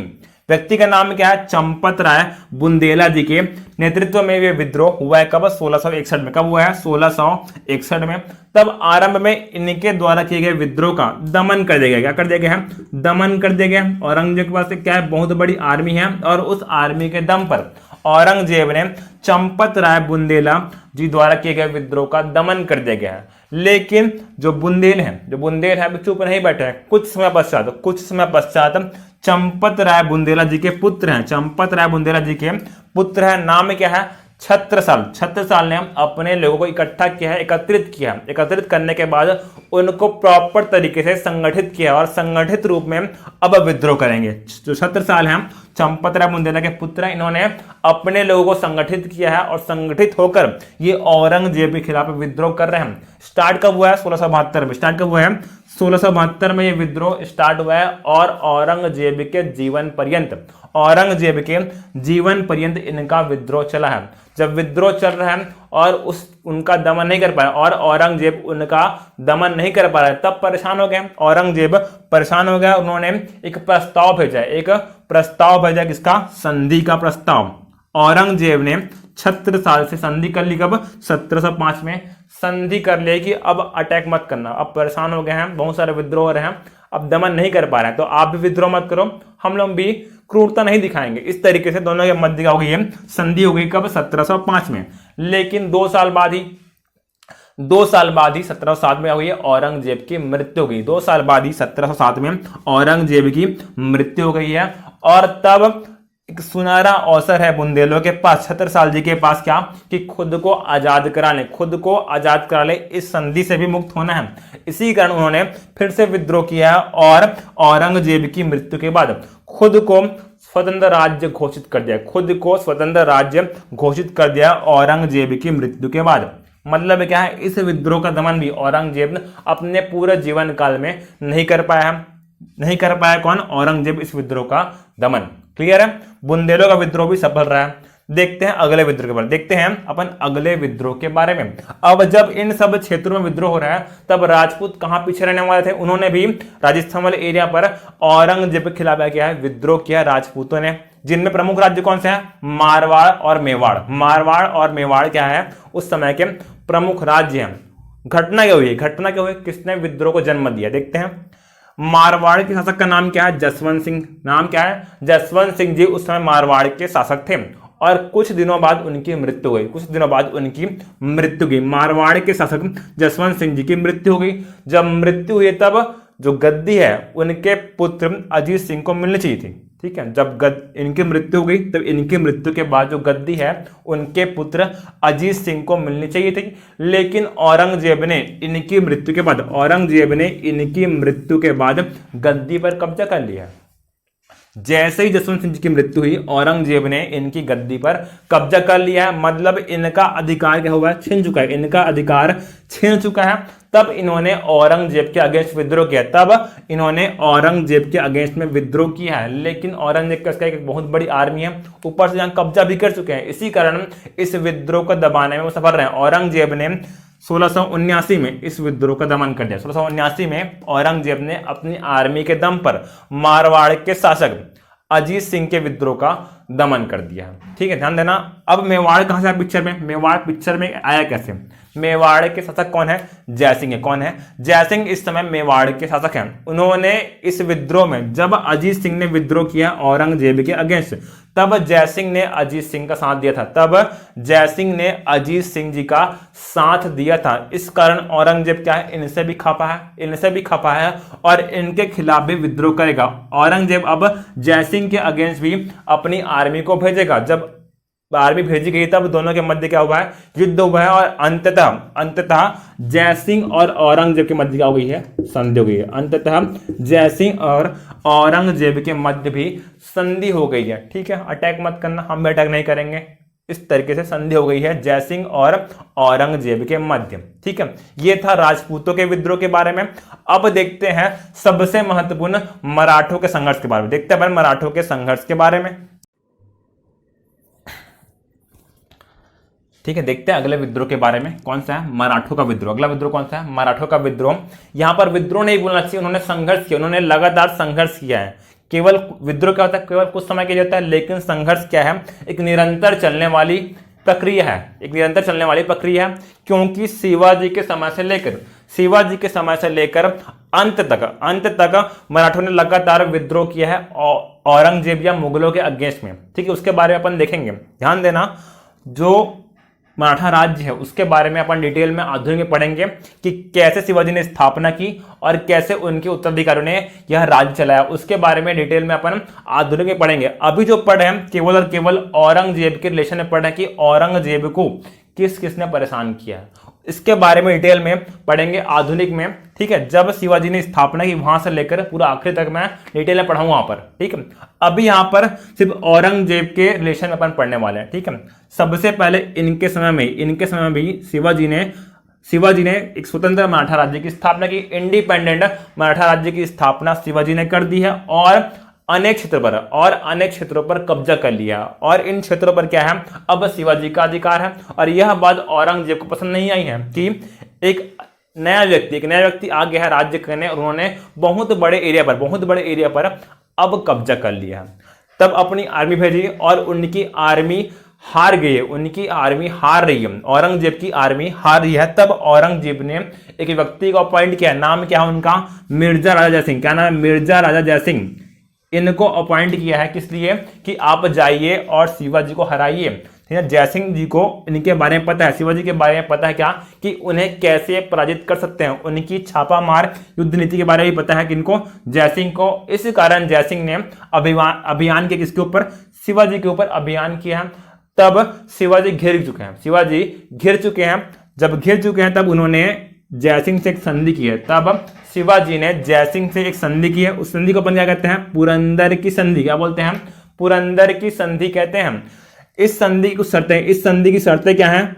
व्यक्ति का नाम क्या है? चंपत राय बुंदेला जी के नेतृत्व में यह विद्रोह हुआ है। कब? 1661 में। कब हुआ है? 1661 में। तब आरंभ में इनके द्वारा किए गए विद्रोह का दमन कर दिया गया। क्या कर दिया गया है? दमन कर दिया गया। औरंगजेब के पास क्या है? बहुत बड़ी आर्मी है, और उस आर्मी के दम पर औरंगजेब ने चंपत राय बुंदेला जी द्वारा किए गए विद्रोह का दमन कर दिया गया है। लेकिन जो बुंदेल है चुप नहीं बैठे हैं। कुछ समय पश्चात चंपत राय बुंदेला जी के पुत्र हैं। चंपत राय बुंदेला जी के पुत्र है, नाम क्या है? छत्रसाल ने अपने लोगों को इकट्ठा किया है, एकत्रित करने के बाद उनको प्रॉपर तरीके से संगठित किया, और संगठित रूप में अब विद्रोह करेंगे। जो छत्रसाल हैं, चंपत राय बुंदेला के पुत्र हैं, इन्होंने अपने लोगों को संगठित किया है, और संगठित होकर ये औरंगजेब के खिलाफ विद्रोह कर रहे हैं। स्टार्ट कब हुआ है? 1672 में। स्टार्ट कब हुआ है? 1672 में ये विद्रोह स्टार्ट हुआ है, और औरंगजेब के जीवन पर्यंत इनका विद्रोह चला है। जब विद्रोह चल रहा है और उनका दमन नहीं कर पाया, और औरंगजेब उनका दमन नहीं कर पा रहा है, तब परेशान हो गए। औरंगजेब परेशान हो गया। उन्होंने एक प्रस्ताव भेजा किसका? संधि का प्रस्ताव। औरंगजेब ने छत्रसाल से संधि कर ली। कब? 1705 में संधि कर ले कि अब अटैक मत करना, अब परेशान हो गए हैं, बहुत सारे विद्रोह हो रहे हैं, अब दमन नहीं कर पा रहे हैं, तो आप भी विद्रोह मत करो, हम लोग भी क्रूरता नहीं दिखाएंगे। इस तरीके से दोनों के मध्य हो गई है संधि, हो गई। कब? 1705 में। लेकिन 2 साल बाद ही 1707 में हुई है औरंगजेब की मृत्यु हो गई। 2 साल बाद ही 1707 में औरंगजेब की मृत्यु हो गई है। और तब एक सुनहरा अवसर है बुंदेलों के पास, छत्रसाल जी के पास, क्या? कि खुद को आजाद करा ले, इस संधि से भी मुक्त होना है। इसी कारण उन्होंने फिर से विद्रोह किया है, और औरंगजेब की मृत्यु के बाद खुद को स्वतंत्र राज्य घोषित कर दिया औरंगजेब की मृत्यु के बाद। मतलब क्या है? इस विद्रोह का दमन भी औरंगजेब अपने पूरे जीवन काल में नहीं कर पाया है। नहीं कर पाया कौन? औरंगजेब इस विद्रोह का दमन। क्लियर है? बुंदेलों का विद्रोह भी सफल रहा है। देखते हैं अगले विद्रोह के बारे में, देखते हैं अपन अगले विद्रोह के बारे में। अब जब इन सब क्षेत्रों में विद्रोह हो रहा है तब राजपूत कहां पीछे रहने वाले थे? उन्होंने भी राजस्थान वाले एरिया पर औरंगजेब के खिलाफ क्या है? विद्रोह किया राजपूतों ने, जिनमें प्रमुख राज्य कौन से हैं? मारवाड़ और मेवाड़। मारवाड़ और मेवाड़ क्या है? उस समय के प्रमुख राज्य हैं। घटना क्या हुई? घटना क्या हुई? किसने विद्रोह को जन्म दिया? देखते हैं। मारवाड़ के शासक का नाम क्या है? जसवंत सिंह। नाम क्या है? जसवंत सिंह जी उस समय मारवाड़ के शासक थे और कुछ दिनों बाद उनकी मृत्यु हुई। कुछ दिनों बाद उनकी मृत्यु हुई। मारवाड़ के शासक जसवंत सिंह जी की मृत्यु हो गई। जब मृत्यु हुई तब जो गद्दी है उनके पुत्र अजीत सिंह को मिलनी चाहिए थी। ठीक है, जब इनकी मृत्यु हो गई तब इनकी मृत्यु के बाद जो गद्दी है उनके पुत्र अजीत सिंह को मिलनी चाहिए थी, लेकिन औरंगजेब ने इनकी मृत्यु के बाद गद्दी पर कब्जा कर लिया। जैसे ही जसवंत सिंह जी की मृत्यु हुई औरंगजेब ने इनकी गद्दी पर कब्जा कर लिया है, मतलब इनका अधिकार क्या हुआ है? छिन चुका है। इनका अधिकार छिन चुका है। तब इन्होंने औरंगजेब के अगेंस्ट विद्रोह किया। में विद्रोह किया है, लेकिन औरंगजेब का एक बहुत बड़ी आर्मी है, ऊपर से यहाँ कब्जा भी कर चुके हैं। इसी कारण इस विद्रोह को दबाने में वो सफल रहे हैं। औरंगजेब ने 1679 में इस विद्रोह का दमन कर दिया। 1679 में औरंगजेब ने अपनी आर्मी के दम पर मारवाड़ के शासक अजीत सिंह के विद्रोह का दमन कर दिया। ठीक है, ध्यान देना। अब मेवाड़ कहां से आया पिक्चर में? मेवाड़ पिक्चर में आया कैसे? मेवाड़ के शासक कौन है? जयसिंह है। कौन है? जयसिंह इस समय मेवाड़ के शासक हैं। उन्होंने इस विद्रोह में, जब अजीत सिंह ने विद्रोह किया औरंगजेब के अगेंस्ट, तब जयसिंह ने अजीत सिंह का साथ दिया था। इस कारण औरंगजेब क्या है? इनसे भी खपा है और इनके खिलाफ भी विद्रोह करेगा। औरंगजेब अब जयसिंह के अगेंस्ट भी अपनी आर्मी को भेजेगा। जब आर्मी भेजी गई तब दोनों के मध्य क्या हुआ है? युद्ध हुआ है और अंततः जयसिंह और औरंगजेब के मध्य क्या हो गई है? संधि हो गई है। अंततः जयसिंह और औरंगजेब के मध्य भी संधि हो गई है। ठीक है, अटैक मत करना, हम भी अटैक नहीं करेंगे। इस तरीके से संधि हो गई है जयसिंह और औरंगजेब के मध्य। ठीक है, यह था राजपूतों के विद्रोह के बारे में। अब देखते हैं सबसे महत्वपूर्ण मराठों के संघर्ष के बारे में। देखते हैं मराठों के संघर्ष के बारे में। ठीक है, देखते हैं अगले विद्रोह के बारे में। कौन सा है? मराठों का विद्रोह। अगला विद्रोह कौन सा है? मराठों का विद्रोह। यहां पर विद्रोह नहीं बोलना चाहिए, उन्होंने संघर्ष किया। उन्होंने लगातार संघर्ष किया है। केवल विद्रोह क्या होता है? केवल कुछ समय के लिए होता है, लेकिन संघर्ष क्या है? एक निरंतर चलने वाली प्रक्रिया है। क्योंकि शिवाजी के समय से लेकर अंत तक मराठों ने लगातार विद्रोह किया है औरंगजेब या मुगलों के अगेंस्ट में। ठीक है, उसके बारे में अपन देखेंगे। ध्यान देना, जो मराठा राज्य है उसके बारे में अपन डिटेल में आधुनिक में पढ़ेंगे कि कैसे शिवाजी ने स्थापना की और कैसे उनके उत्तराधिकारियों ने यह राज्य चलाया। उसके बारे में डिटेल में अपन आधुनिक में पढ़ेंगे। अभी जो पढ़े हैं केवल और केवल औरंगजेब के रिलेशन में पढ़े कि औरंगजेब को किसने परेशान किया, इसके बारे में डिटेल में पढ़ेंगे आधुनिक में। ठीक है, जब शिवाजी ने स्थापना की वहां से लेकर पूरा आखिरी तक मैं डिटेल में पढ़ाऊंगा वहां पर। ठीक है, अभी यहां पर सिर्फ औरंगजेब के रिलेशन में अपन पढ़ने वाले हैं। ठीक है, सबसे पहले इनके समय में भी शिवाजी ने एक स्वतंत्र मराठा राज्य की स्थापना की। इंडिपेंडेंट मराठा राज्य की स्थापना शिवाजी ने कर दी है और अनेक क्षेत्रों पर कब्जा कर लिया। और इन क्षेत्रों पर क्या है? अब शिवाजी का अधिकार है। और यह बात औरंगजेब को पसंद नहीं आई है कि एक नया व्यक्ति आ गया है राज्य करने, और उन्होंने बहुत बड़े एरिया पर अब कब्जा कर लिया। तब अपनी आर्मी भेजी और उनकी आर्मी हार गई है। औरंगजेब की आर्मी हार रही है। तब औरंगजेब ने एक व्यक्ति को अपॉइंट किया। नाम क्या है उनका? मिर्जा राजा जयसिंह। क्या नाम है? मिर्जा राजा जयसिंह। इनको अपॉइंट किया है किस लिए? कि आप जाइए और शिवाजी को हराइए। ठीक है, जयसिंह जी को इनके बारे में पता है, शिवाजी के बारे में पता है क्या? कि उन्हें कैसे पराजित कर सकते हैं। उनकी छापामार युद्ध नीति के बारे में भी पता है किनको? जयसिंह को। इस कारण जयसिंह ने अभियान के किसके ऊपर? शिवाजी के ऊपर अभियान किया। तब शिवाजी घिर चुके हैं। जब घिर चुके हैं तब उन्होंने जयसिंह से एक संधि की है। तब शिवाजी ने जयसिंह से एक संधि की है। उस संधि को अपन क्या कहते हैं? पुरंदर की संधि। क्या बोलते हैं? पुरंदर की संधि कहते हैं। इस संधि की शर्तें क्या हैं?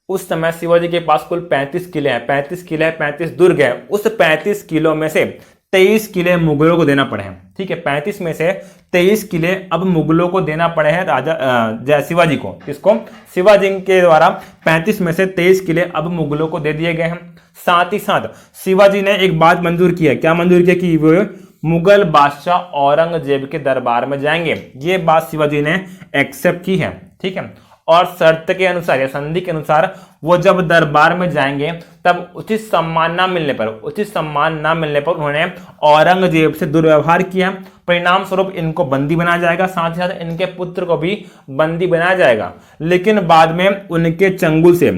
उस समय शिवाजी के पास कुल 35 किले हैं, 35 दुर्ग हैं। उस 35 किलों में से 23 किले मुगलों को देना पड़े हैं। ठीक है, 35 में से 23 किले अब मुगलों को देना पड़े हैं जय शिवाजी को। किसको? शिवाजी के द्वारा 35 में से 23 किले अब मुगलों को दे दिए गए हैं। साथ ही साथ शिवाजी ने एक बात मंजूर की है। क्या मंजूर किया? कि वो मुगल बादशाह औरंगजेब के दरबार में जाएंगे। ये बात शिवाजी ने एक्सेप्ट की है। ठीक है, और शर्त के अनुसार या संधि के अनुसार वो जब दरबार में जाएंगे तब उचित सम्मान ना मिलने पर उन्होंने औरंगजेब से दुर्व्यवहार किया। परिणाम स्वरूप इनको बंदी बनाया जाएगा, साथ ही साथ इनके पुत्र को भी बंदी बनाया जाएगा। लेकिन बाद में उनके चंगुल से,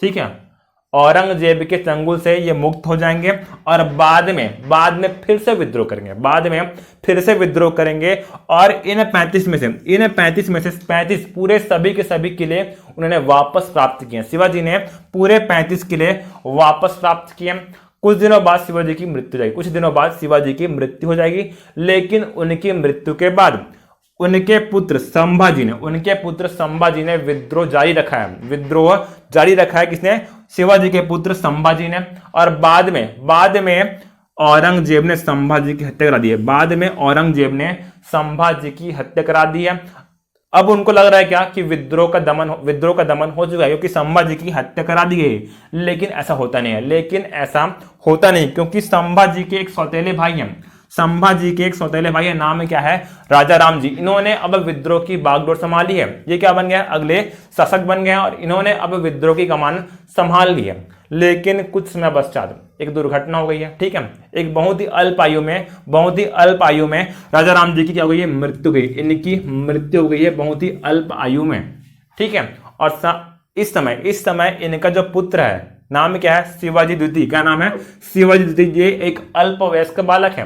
ठीक है, औरंगजेब के चंगुल से ये मुक्त हो जाएंगे और बाद में फिर से विद्रोह करेंगे और इन 35 में से 35 पूरे सभी के सभी किले उन्होंने वापस प्राप्त किए। शिवाजी ने पूरे 35 किले वापस प्राप्त किए। कुछ दिनों बाद शिवाजी की मृत्यु हो जाएगी। लेकिन उनकी मृत्यु के बाद उनके पुत्र संभाजी ने विद्रोह जारी रखा है। किसने? शिवाजी के पुत्र संभाजी ने। और बाद में औरंगजेब ने संभाजी की हत्या करा दी है। अब उनको लग रहा है क्या? कि विद्रोह का दमन हो चुका है, क्योंकि संभाजी की हत्या करा दी गई। लेकिन ऐसा होता नहीं, क्योंकि संभाजी के एक सौतेले भाई है। नाम क्या है? राजा राम जी। इन्होंने अब विद्रोह की बागडोर संभाली है। ये क्या बन गया? अगले शासक बन गए और इन्होंने अब विद्रोह की कमान संभाल ली है। लेकिन कुछ समय पश्चात एक दुर्घटना हो गई है। ठीक है, एक बहुत ही अल्प आयु में राजा राम जी की क्या हो गई है? इनकी मृत्यु हो गई है बहुत ही अल्प आयु में। ठीक है, और इस समय इनका जो पुत्र है, नाम क्या है? शिवाजी द्वितीय। क्या नाम है? शिवाजी द्वितीय। ये एक अल्पवयस्क बालक है।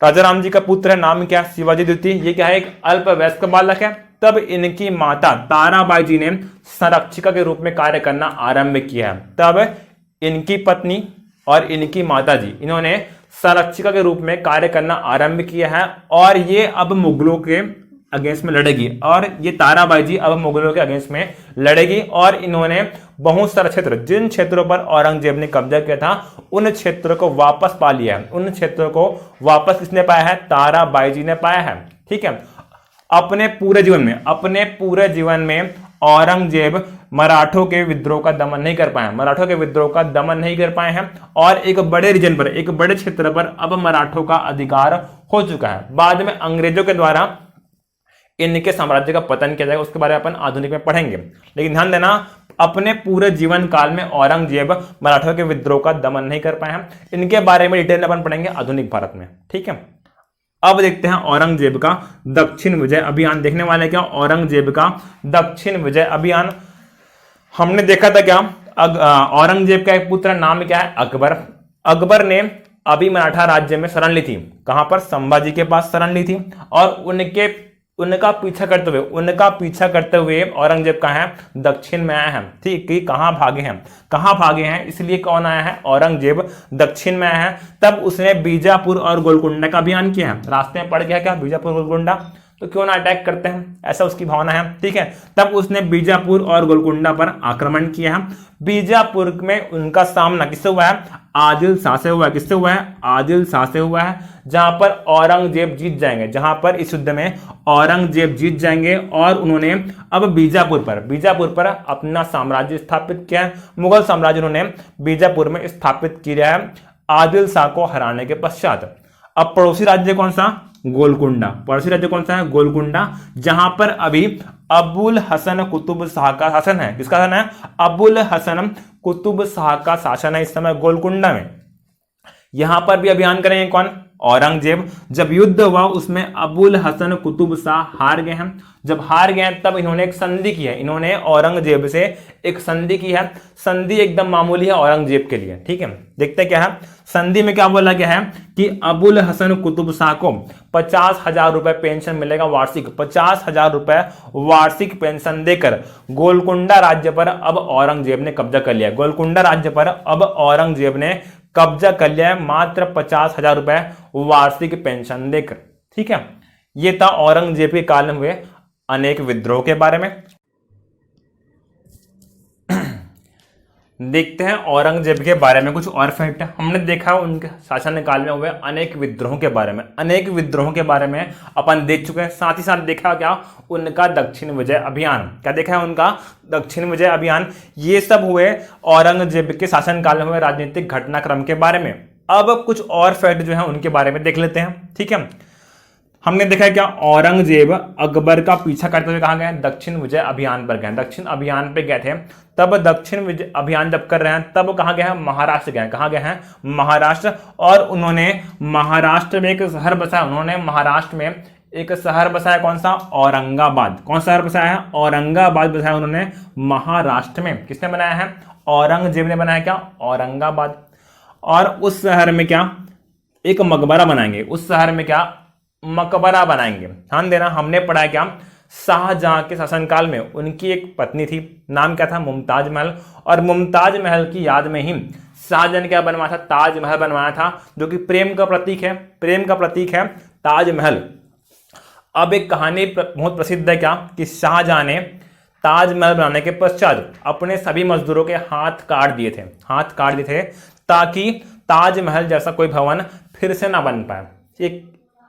राजा राम जी का पुत्र है, नाम क्या? शिवाजी द्वितीय। ये क्या है? एक अल्पवयस्क बालक है। तब इनकी माता ताराबाई जी ने संरक्षिका के रूप में कार्य करना आरंभ किया है। तब इनकी पत्नी और इनकी माता जी, इन्होंने संरक्षिका के रूप में कार्य करना आरंभ किया है और ये अब मुगलों के अगेंस्ट में लड़ेगी। और ये ताराबाई जी अब मुगलों के अगेंस्ट में लड़ेगी और इन्होंने बहुत सारे क्षेत्र, जिन क्षेत्रों पर औरंगजेब ने कब्जा किया था, उन क्षेत्रों को वापस पा लिया है। उन क्षेत्रों को वापस किसने पाया है? ताराबाई जी ने पाया है। ठीक है, अपने पूरे जीवन में औरंगजेब मराठों के विद्रोह का दमन नहीं कर पाए हैं और एक बड़े रीजन पर, एक बड़े क्षेत्र पर अब मराठों का अधिकार हो चुका है। बाद में अंग्रेजों के द्वारा इनके साम्राज्य का पतन किया जाएगा, उसके बारे में अपन आधुनिक में पढ़ेंगे। लेकिन ध्यान देना, अपने पूरे जीवन काल में औरंगजेब मराठों के विद्रोह का दमन नहीं कर पाए हैं। इनके बारे में डिटेल अपन पढ़ेंगे आधुनिक भारत में। ठीक है, अब देखते हैं औरंगजेब का दक्षिण विजय अभियान। देखने वाले क्या? औरंगजेब का दक्षिण विजय अभियान। हमने देखा था क्या? औरंगजेब का एक पुत्र, नाम क्या है? अकबर ने अभी मराठा राज्य में शरण ली थी। कहां पर? संभाजी के पास शरण ली थी और उनका पीछा करते हुए औरंगजेब कहाँ है? दक्षिण में आया है। ठीक, कि कहां भागे हैं, इसलिए कौन आया है? औरंगजेब दक्षिण में आया है। तब उसने बीजापुर और गोलकुंडा का अभियान किया है। रास्ते में पड़ गया क्या? बीजापुर गोलकुंडा, तो क्यों ना अटैक करते हैं, ऐसा उसकी भावना है। ठीक है, तब उसने बीजापुर और गोलकुंडा पर आक्रमण किया है। बीजापुर में उनका सामना किससे हुआ है? आदिल शाह से हुआ है। किससे हुआ है? आदिल शाह से हुआ है, जहां पर औरंगजेब जीत जाएंगे। और उन्होंने अब बीजापुर पर अपना साम्राज्य स्थापित किया है। मुगल साम्राज्य उन्होंने बीजापुर में स्थापित किया है आदिल शाह को हराने के पश्चात। अब पड़ोसी राज्य कौन सा? गोलकुंडा, जहां पर अभी अबुल हसन कुतुब शाह का शासन है। किसका शासन है? अबुल हसन कुतुब शाह का शासन है इस समय गोलकुंडा में। यहां पर भी अभियान करेंगे कौन? औरंगजेब। जब युद्ध हुआ उसमें अबुल हसन कुतुब शाह हार गए हैं। जब हार गए तब इन्होंने एक संधि की है। इन्होंने औरंगजेब से एक संधि की है। संधि एकदम मामूली है औरंगजेब के लिए। ठीक है, देखते क्या है संधि में। क्या बोला गया है कि अबुल हसन कुतुब शाह को 50,000 रुपए पेंशन मिलेगा वार्षिक। 50,000 रुपए वार्षिक पेंशन देकर गोलकुंडा राज्य पर अब औरंगजेब ने कब्जा कर लिया। गोलकुंडा राज्य पर अब औरंगजेब ने कब्जा कर लिया है, मात्र 50,000 रुपए वार्षिक पेंशन देकर। ठीक है, यह था औरंगजेब के काल में हुए अनेक विद्रोह के बारे में। देखते हैं औरंगजेब के बारे में कुछ और फैक्ट। हमने देखा उनके शासनकाल में हुए अनेक विद्रोहों के बारे में, अनेक विद्रोहों के बारे में अपन देख चुके हैं। साथ ही साथ देखा क्या उनका दक्षिण विजय अभियान, क्या देखा है उनका दक्षिण विजय अभियान। ये सब हुए औरंगजेब के शासनकाल में हुए राजनीतिक घटनाक्रम के बारे में। अब कुछ और फैक्ट जो है उनके बारे में देख लेते हैं, ठीक है। हमने देखा है क्या औरंगजेब अकबर का पीछा करते हुए कहाँ गए, दक्षिण विजय अभियान पर गए, दक्षिण अभियान पे गए थे। तब दक्षिण विजय अभियान जब कर रहे हैं तब कहाँ गए हैं, महाराष्ट्र गए, कहाँ गए हैं, महाराष्ट्र। और उन्होंने महाराष्ट्र में एक शहर बसाया, उन्होंने महाराष्ट्र में एक शहर बसाया, कौन सा, औरंगाबाद। कौन सा शहर बसाया है, औरंगाबाद बसाया उन्होंने महाराष्ट्र में। किसने बनाया है, औरंगजेब ने बनाया क्या, औरंगाबाद। और उस शहर में क्या, एक मकबरा बनाएंगे, उस शहर में क्या, मकबरा बनाएंगे। ध्यान देना, हमने पढ़ा है क्या, शाहजहां के शासनकाल में उनकी एक पत्नी थी, नाम क्या था, मुमताज महल। और मुमताज महल की याद में ही शाहजहां ने क्या बनवाया था, ताजमहल बनवाया था, जो कि प्रेम का प्रतीक है, प्रेम का प्रतीक है ताजमहल। अब एक कहानी बहुत प्रसिद्ध है क्या, कि शाहजहां ने ताजमहल बनाने के पश्चात अपने सभी मजदूरों के हाथ काट दिए थे, हाथ काट दिए थे, ताकि ताजमहल जैसा कोई भवन फिर से ना बन पाए।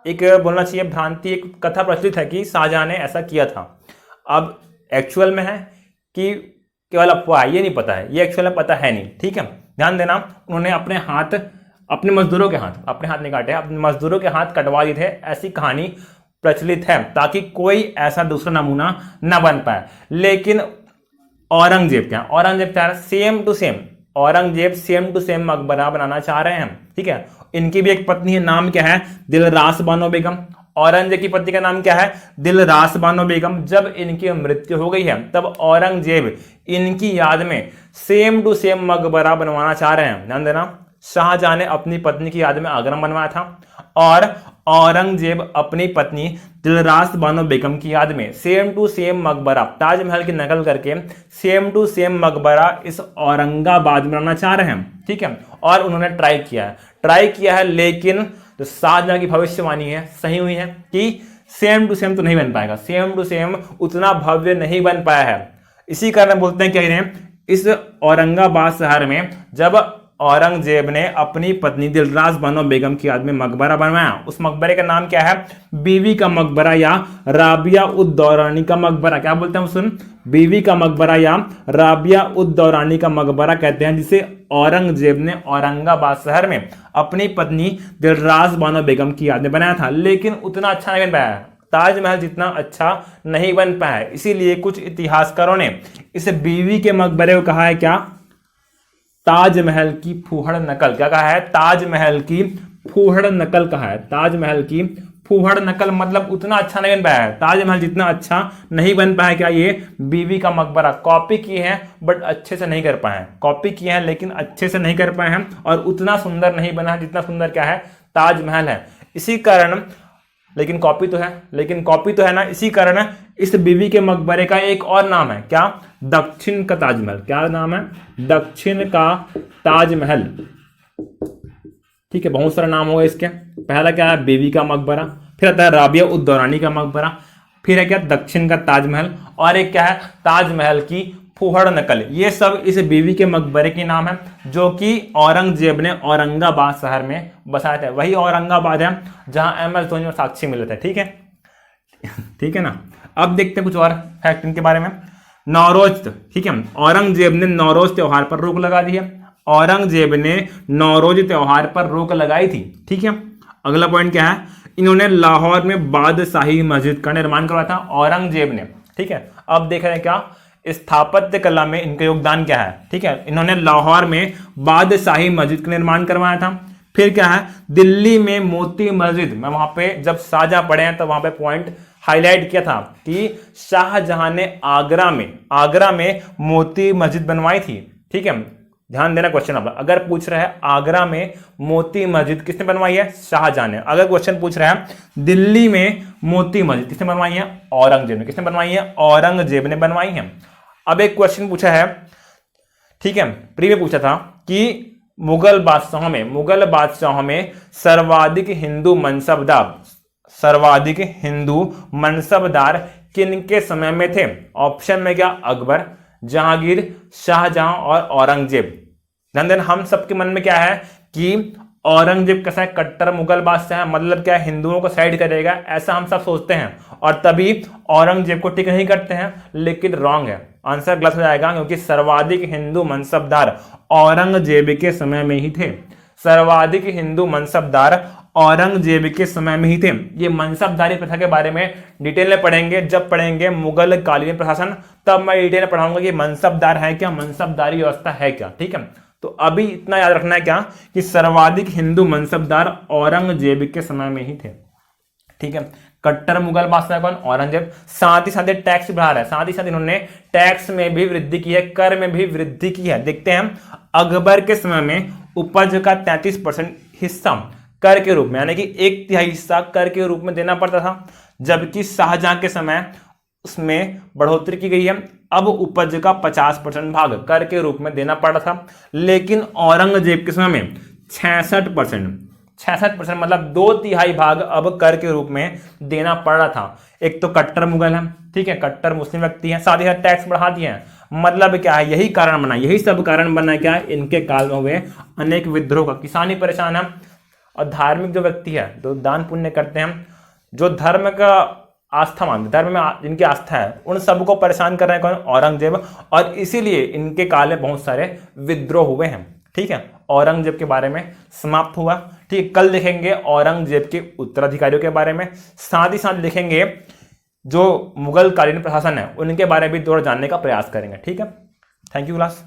एक बोलना चाहिए भ्रांति, एक कथा प्रचलित है कि शाहजहां ने ऐसा किया था। अब एक्चुअल में है कि केवल अफवाह, ये नहीं पता है, ये एक्चुअल में पता है नहीं, ठीक है। ध्यान देना, उन्होंने अपने हाथ, अपने मजदूरों के हाथ, अपने हाथ नहीं काटे, अपने मजदूरों के हाथ कटवा दिए थे, ऐसी कहानी प्रचलित है, ताकि कोई ऐसा दूसरा नमूना न बन पाए। लेकिन औरंगजेब क्या, औरंगजेब चाह रहे same to same, Aurangzeb same to same मकबरा बनाना चाह रहे हैं, ठीक है। इनकी भी एक पत्नी है, नाम क्या है, दिलरास बानो बेगम। औरंगजेब की पत्नी का नाम क्या है, दिलरास बानो बेगम। जब इनकी मृत्यु हो गई है तब औरंगजेब इनकी याद में सेम टू सेम मकबरा बनवाना चाह रहे हैं। ध्यान देना, शाहजहां ने अपनी पत्नी की याद में आगरा बनवाया था, और औरंगजेब अपनी पत्नी दिलरास बानो बेगम की याद में सेम टू सेम मकबरा, ताजमहल की नकल करके सेम टू सेम मकबरा इस औरंगाबाद में बनाना चाह रहे हैं, ठीक है। और उन्होंने ट्राई किया है, लेकिन जो शाहजहां की भविष्यवाणी है सही हुई है कि सेम टू सेम तो नहीं बन पाएगा, सेम टू सेम उतना भव्य नहीं बन पाया है। इसी कारण बोलते हैं क्या, इस औरंगाबाद शहर में जब औरंगजेब ने अपनी पत्नी दिलरास बानो बेगम की याद में मकबरा बनवाया, उस मकबरे का नाम क्या है, बीवी का मकबरा या राबिया उद दौरानी का मकबरा। क्या बोलते हैं सुन, बीवी का मकबरा या राबिया उद दौरानी का मकबरा कहते हैं, जिसे औरंगजेब ने औरंगाबाद शहर में अपनी पत्नी दिलरास बानो बेगम की याद में बनाया था। लेकिन उतना अच्छा नहीं बन पाया, ताजमहल जितना अच्छा नहीं बन पाया। इसीलिए कुछ इतिहासकारों ने इस बीवी के मकबरे को कहा है क्या, ताजमहल की फूहड़ नकल। क्या कहा है, ताजमहल की फूहड़ नकल कहा है, ताजमहल की फूहड़ नकल। मतलब उतना अच्छा नहीं बन पाया है, ताजमहल जितना अच्छा नहीं बन पाया। क्या ये बीवी का मकबरा कॉपी किए हैं, बट अच्छे से नहीं कर पाए हैं, कॉपी किए हैं लेकिन अच्छे से नहीं कर पाए हैं, और उतना सुंदर नहीं बना है जितना सुंदर क्या है, ताजमहल है। इसी कारण, लेकिन कॉपी तो है ना, इसी कारण इस बीवी के मकबरे का एक और नाम है क्या, दक्षिण का ताजमहल। क्या नाम है, दक्षिण का ताजमहल, ठीक है। बहुत सारा नाम होगा इसके। पहला क्या है, बीवी का मकबरा, फिर आता है राबिया उद दौरानी का मकबरा, फिर है क्या, दक्षिण का ताजमहल, और एक क्या है, ताजमहल की फूहड़ नकल। ये सब इस बीवी के मकबरे के नाम है, जो कि औरंगजेब ने औरंगाबाद शहर में बसाया था। वही औरंगाबाद है जहां MS धोनी और साक्षी मिले थे, ठीक है, ठीक है ना। अब देखते हैं कुछ और फैक्ट इनके बारे में। नौरोज, ठीक है, औरंगजेब ने नौरोज त्योहार पर रोक लगा दी है, औरंगजेब ने नौरोज त्योहार पर रोक लगाई थी, ठीक है। अगला पॉइंट क्या है, इन्होंने लाहौर में बादशाही मस्जिद का निर्माण करवाया था, औरंगजेब ने, ठीक है। अब देख रहे हैं क्या, स्थापत्य कला में इनका योगदान क्या है, ठीक है। इन्होंने लाहौर में बादशाही मस्जिद का निर्माण करवाया था। फिर क्या है, दिल्ली में मोती मस्जिद, मैं वहां पे जब शाहजहां पढ़े हैं तो वहां पे पॉइंट हाईलाइट किया था कि शाहजहां ने आगरा में मोती मस्जिद बनवाई थी, ठीक है। ध्यान देना क्वेश्चन, अब अगर पूछ रहा है आगरा में मोती मस्जिद किसने बनवाई है, शाहजहां ने। अगर क्वेश्चन पूछ रहा है दिल्ली में मोती मस्जिद किसने बनवाई है, औरंगजेब ने। किसने बनवाई है, औरंगजेब ने बनवाई है। अब एक क्वेश्चन पूछा है, ठीक है, प्री में पूछा था कि मुगल बादशाहों में सर्वाधिक हिंदू मनसबदार किनके समय में थे। ऑप्शन में क्या, अकबर, जहांगीर, शाहजहां और औरंगजेब। ध्यान देना, हम सबके मन में क्या है कि औरंगजेब कैसा है, कट्टर मुगल बादशाह है, मतलब क्या है, हिंदुओं को साइड करेगा, ऐसा हम सब सोचते हैं और तभी औरंगजेब को टिक नहीं करते हैं, लेकिन रॉन्ग है, आंसर गलत हो जाएगा, क्योंकि सर्वाधिक हिंदू मनसबदार औरंगजेब के समय में ही थे। सर्वाधिक हिंदू मनसबदार औरंगजेब के समय में ही थे। ये मनसबदारी प्रथा के बारे में डिटेल में पढ़ेंगे, जब पढ़ेंगे मुगल कालीन प्रशासन, तब मैं डिटेल में पढ़ाऊंगा कि मनसबदार है क्या, मनसबदारी व्यवस्था है क्या। ठीक है, तो अभी इतना याद रखना है क्या कि सर्वाधिक हिंदू मनसबदार औरंगजेब के समय में ही थे। ठीक है, कट्टर मुगल बादशाह कौन, औरंगजेब। साथ ही साथ टैक्स बढ़ा रहा है, साथ ही साथ इन्होंने टैक्स में भी वृद्धि की है, कर में भी वृद्धि की है। देखते हैं, अकबर के समय में उपज का 33% हिस्सा कर के रूप में, यानी कि 1/3 हिस्सा कर के रूप में देना पड़ता था, जबकि शाहजहां के समय उसमें बढ़ोतरी की गई है, अब उपज का 50% भाग कर के रूप में देना पड़ा था। लेकिन औरंगजेब के समय में 66% मतलब 2/3 भाग अब कर के रूप में देना पड़ रहा था। एक तो कट्टर मुगल है, ठीक है, कट्टर मुस्लिम व्यक्ति है, साथ ही साथ टैक्स बढ़ा दिए हैं। मतलब क्या है, यही कारण बना, यही सब कारण बना क्या है, इनके काल में हुए अनेक विद्रोह का। किसानी परेशान है और धार्मिक जो व्यक्ति है, जो दान पुण्य करते हैं, जो धर्म का आस्था मानते, धर्म में जिनकी आस्था है, उन सबको परेशान कर रहे हैं कौन, औरंगजेब, और इसीलिए इनके काल में बहुत सारे विद्रोह हुए हैं। ठीक है, औरंगजेब के बारे में समाप्त हुआ। ठीक है, कल देखेंगे औरंगजेब के उत्तराधिकारियों के बारे में, साथ ही साथ देखेंगे जो मुगल कालीन प्रशासन है उनके बारे में भी थोड़ा जानने का प्रयास करेंगे। ठीक है, थैंक यू क्लास।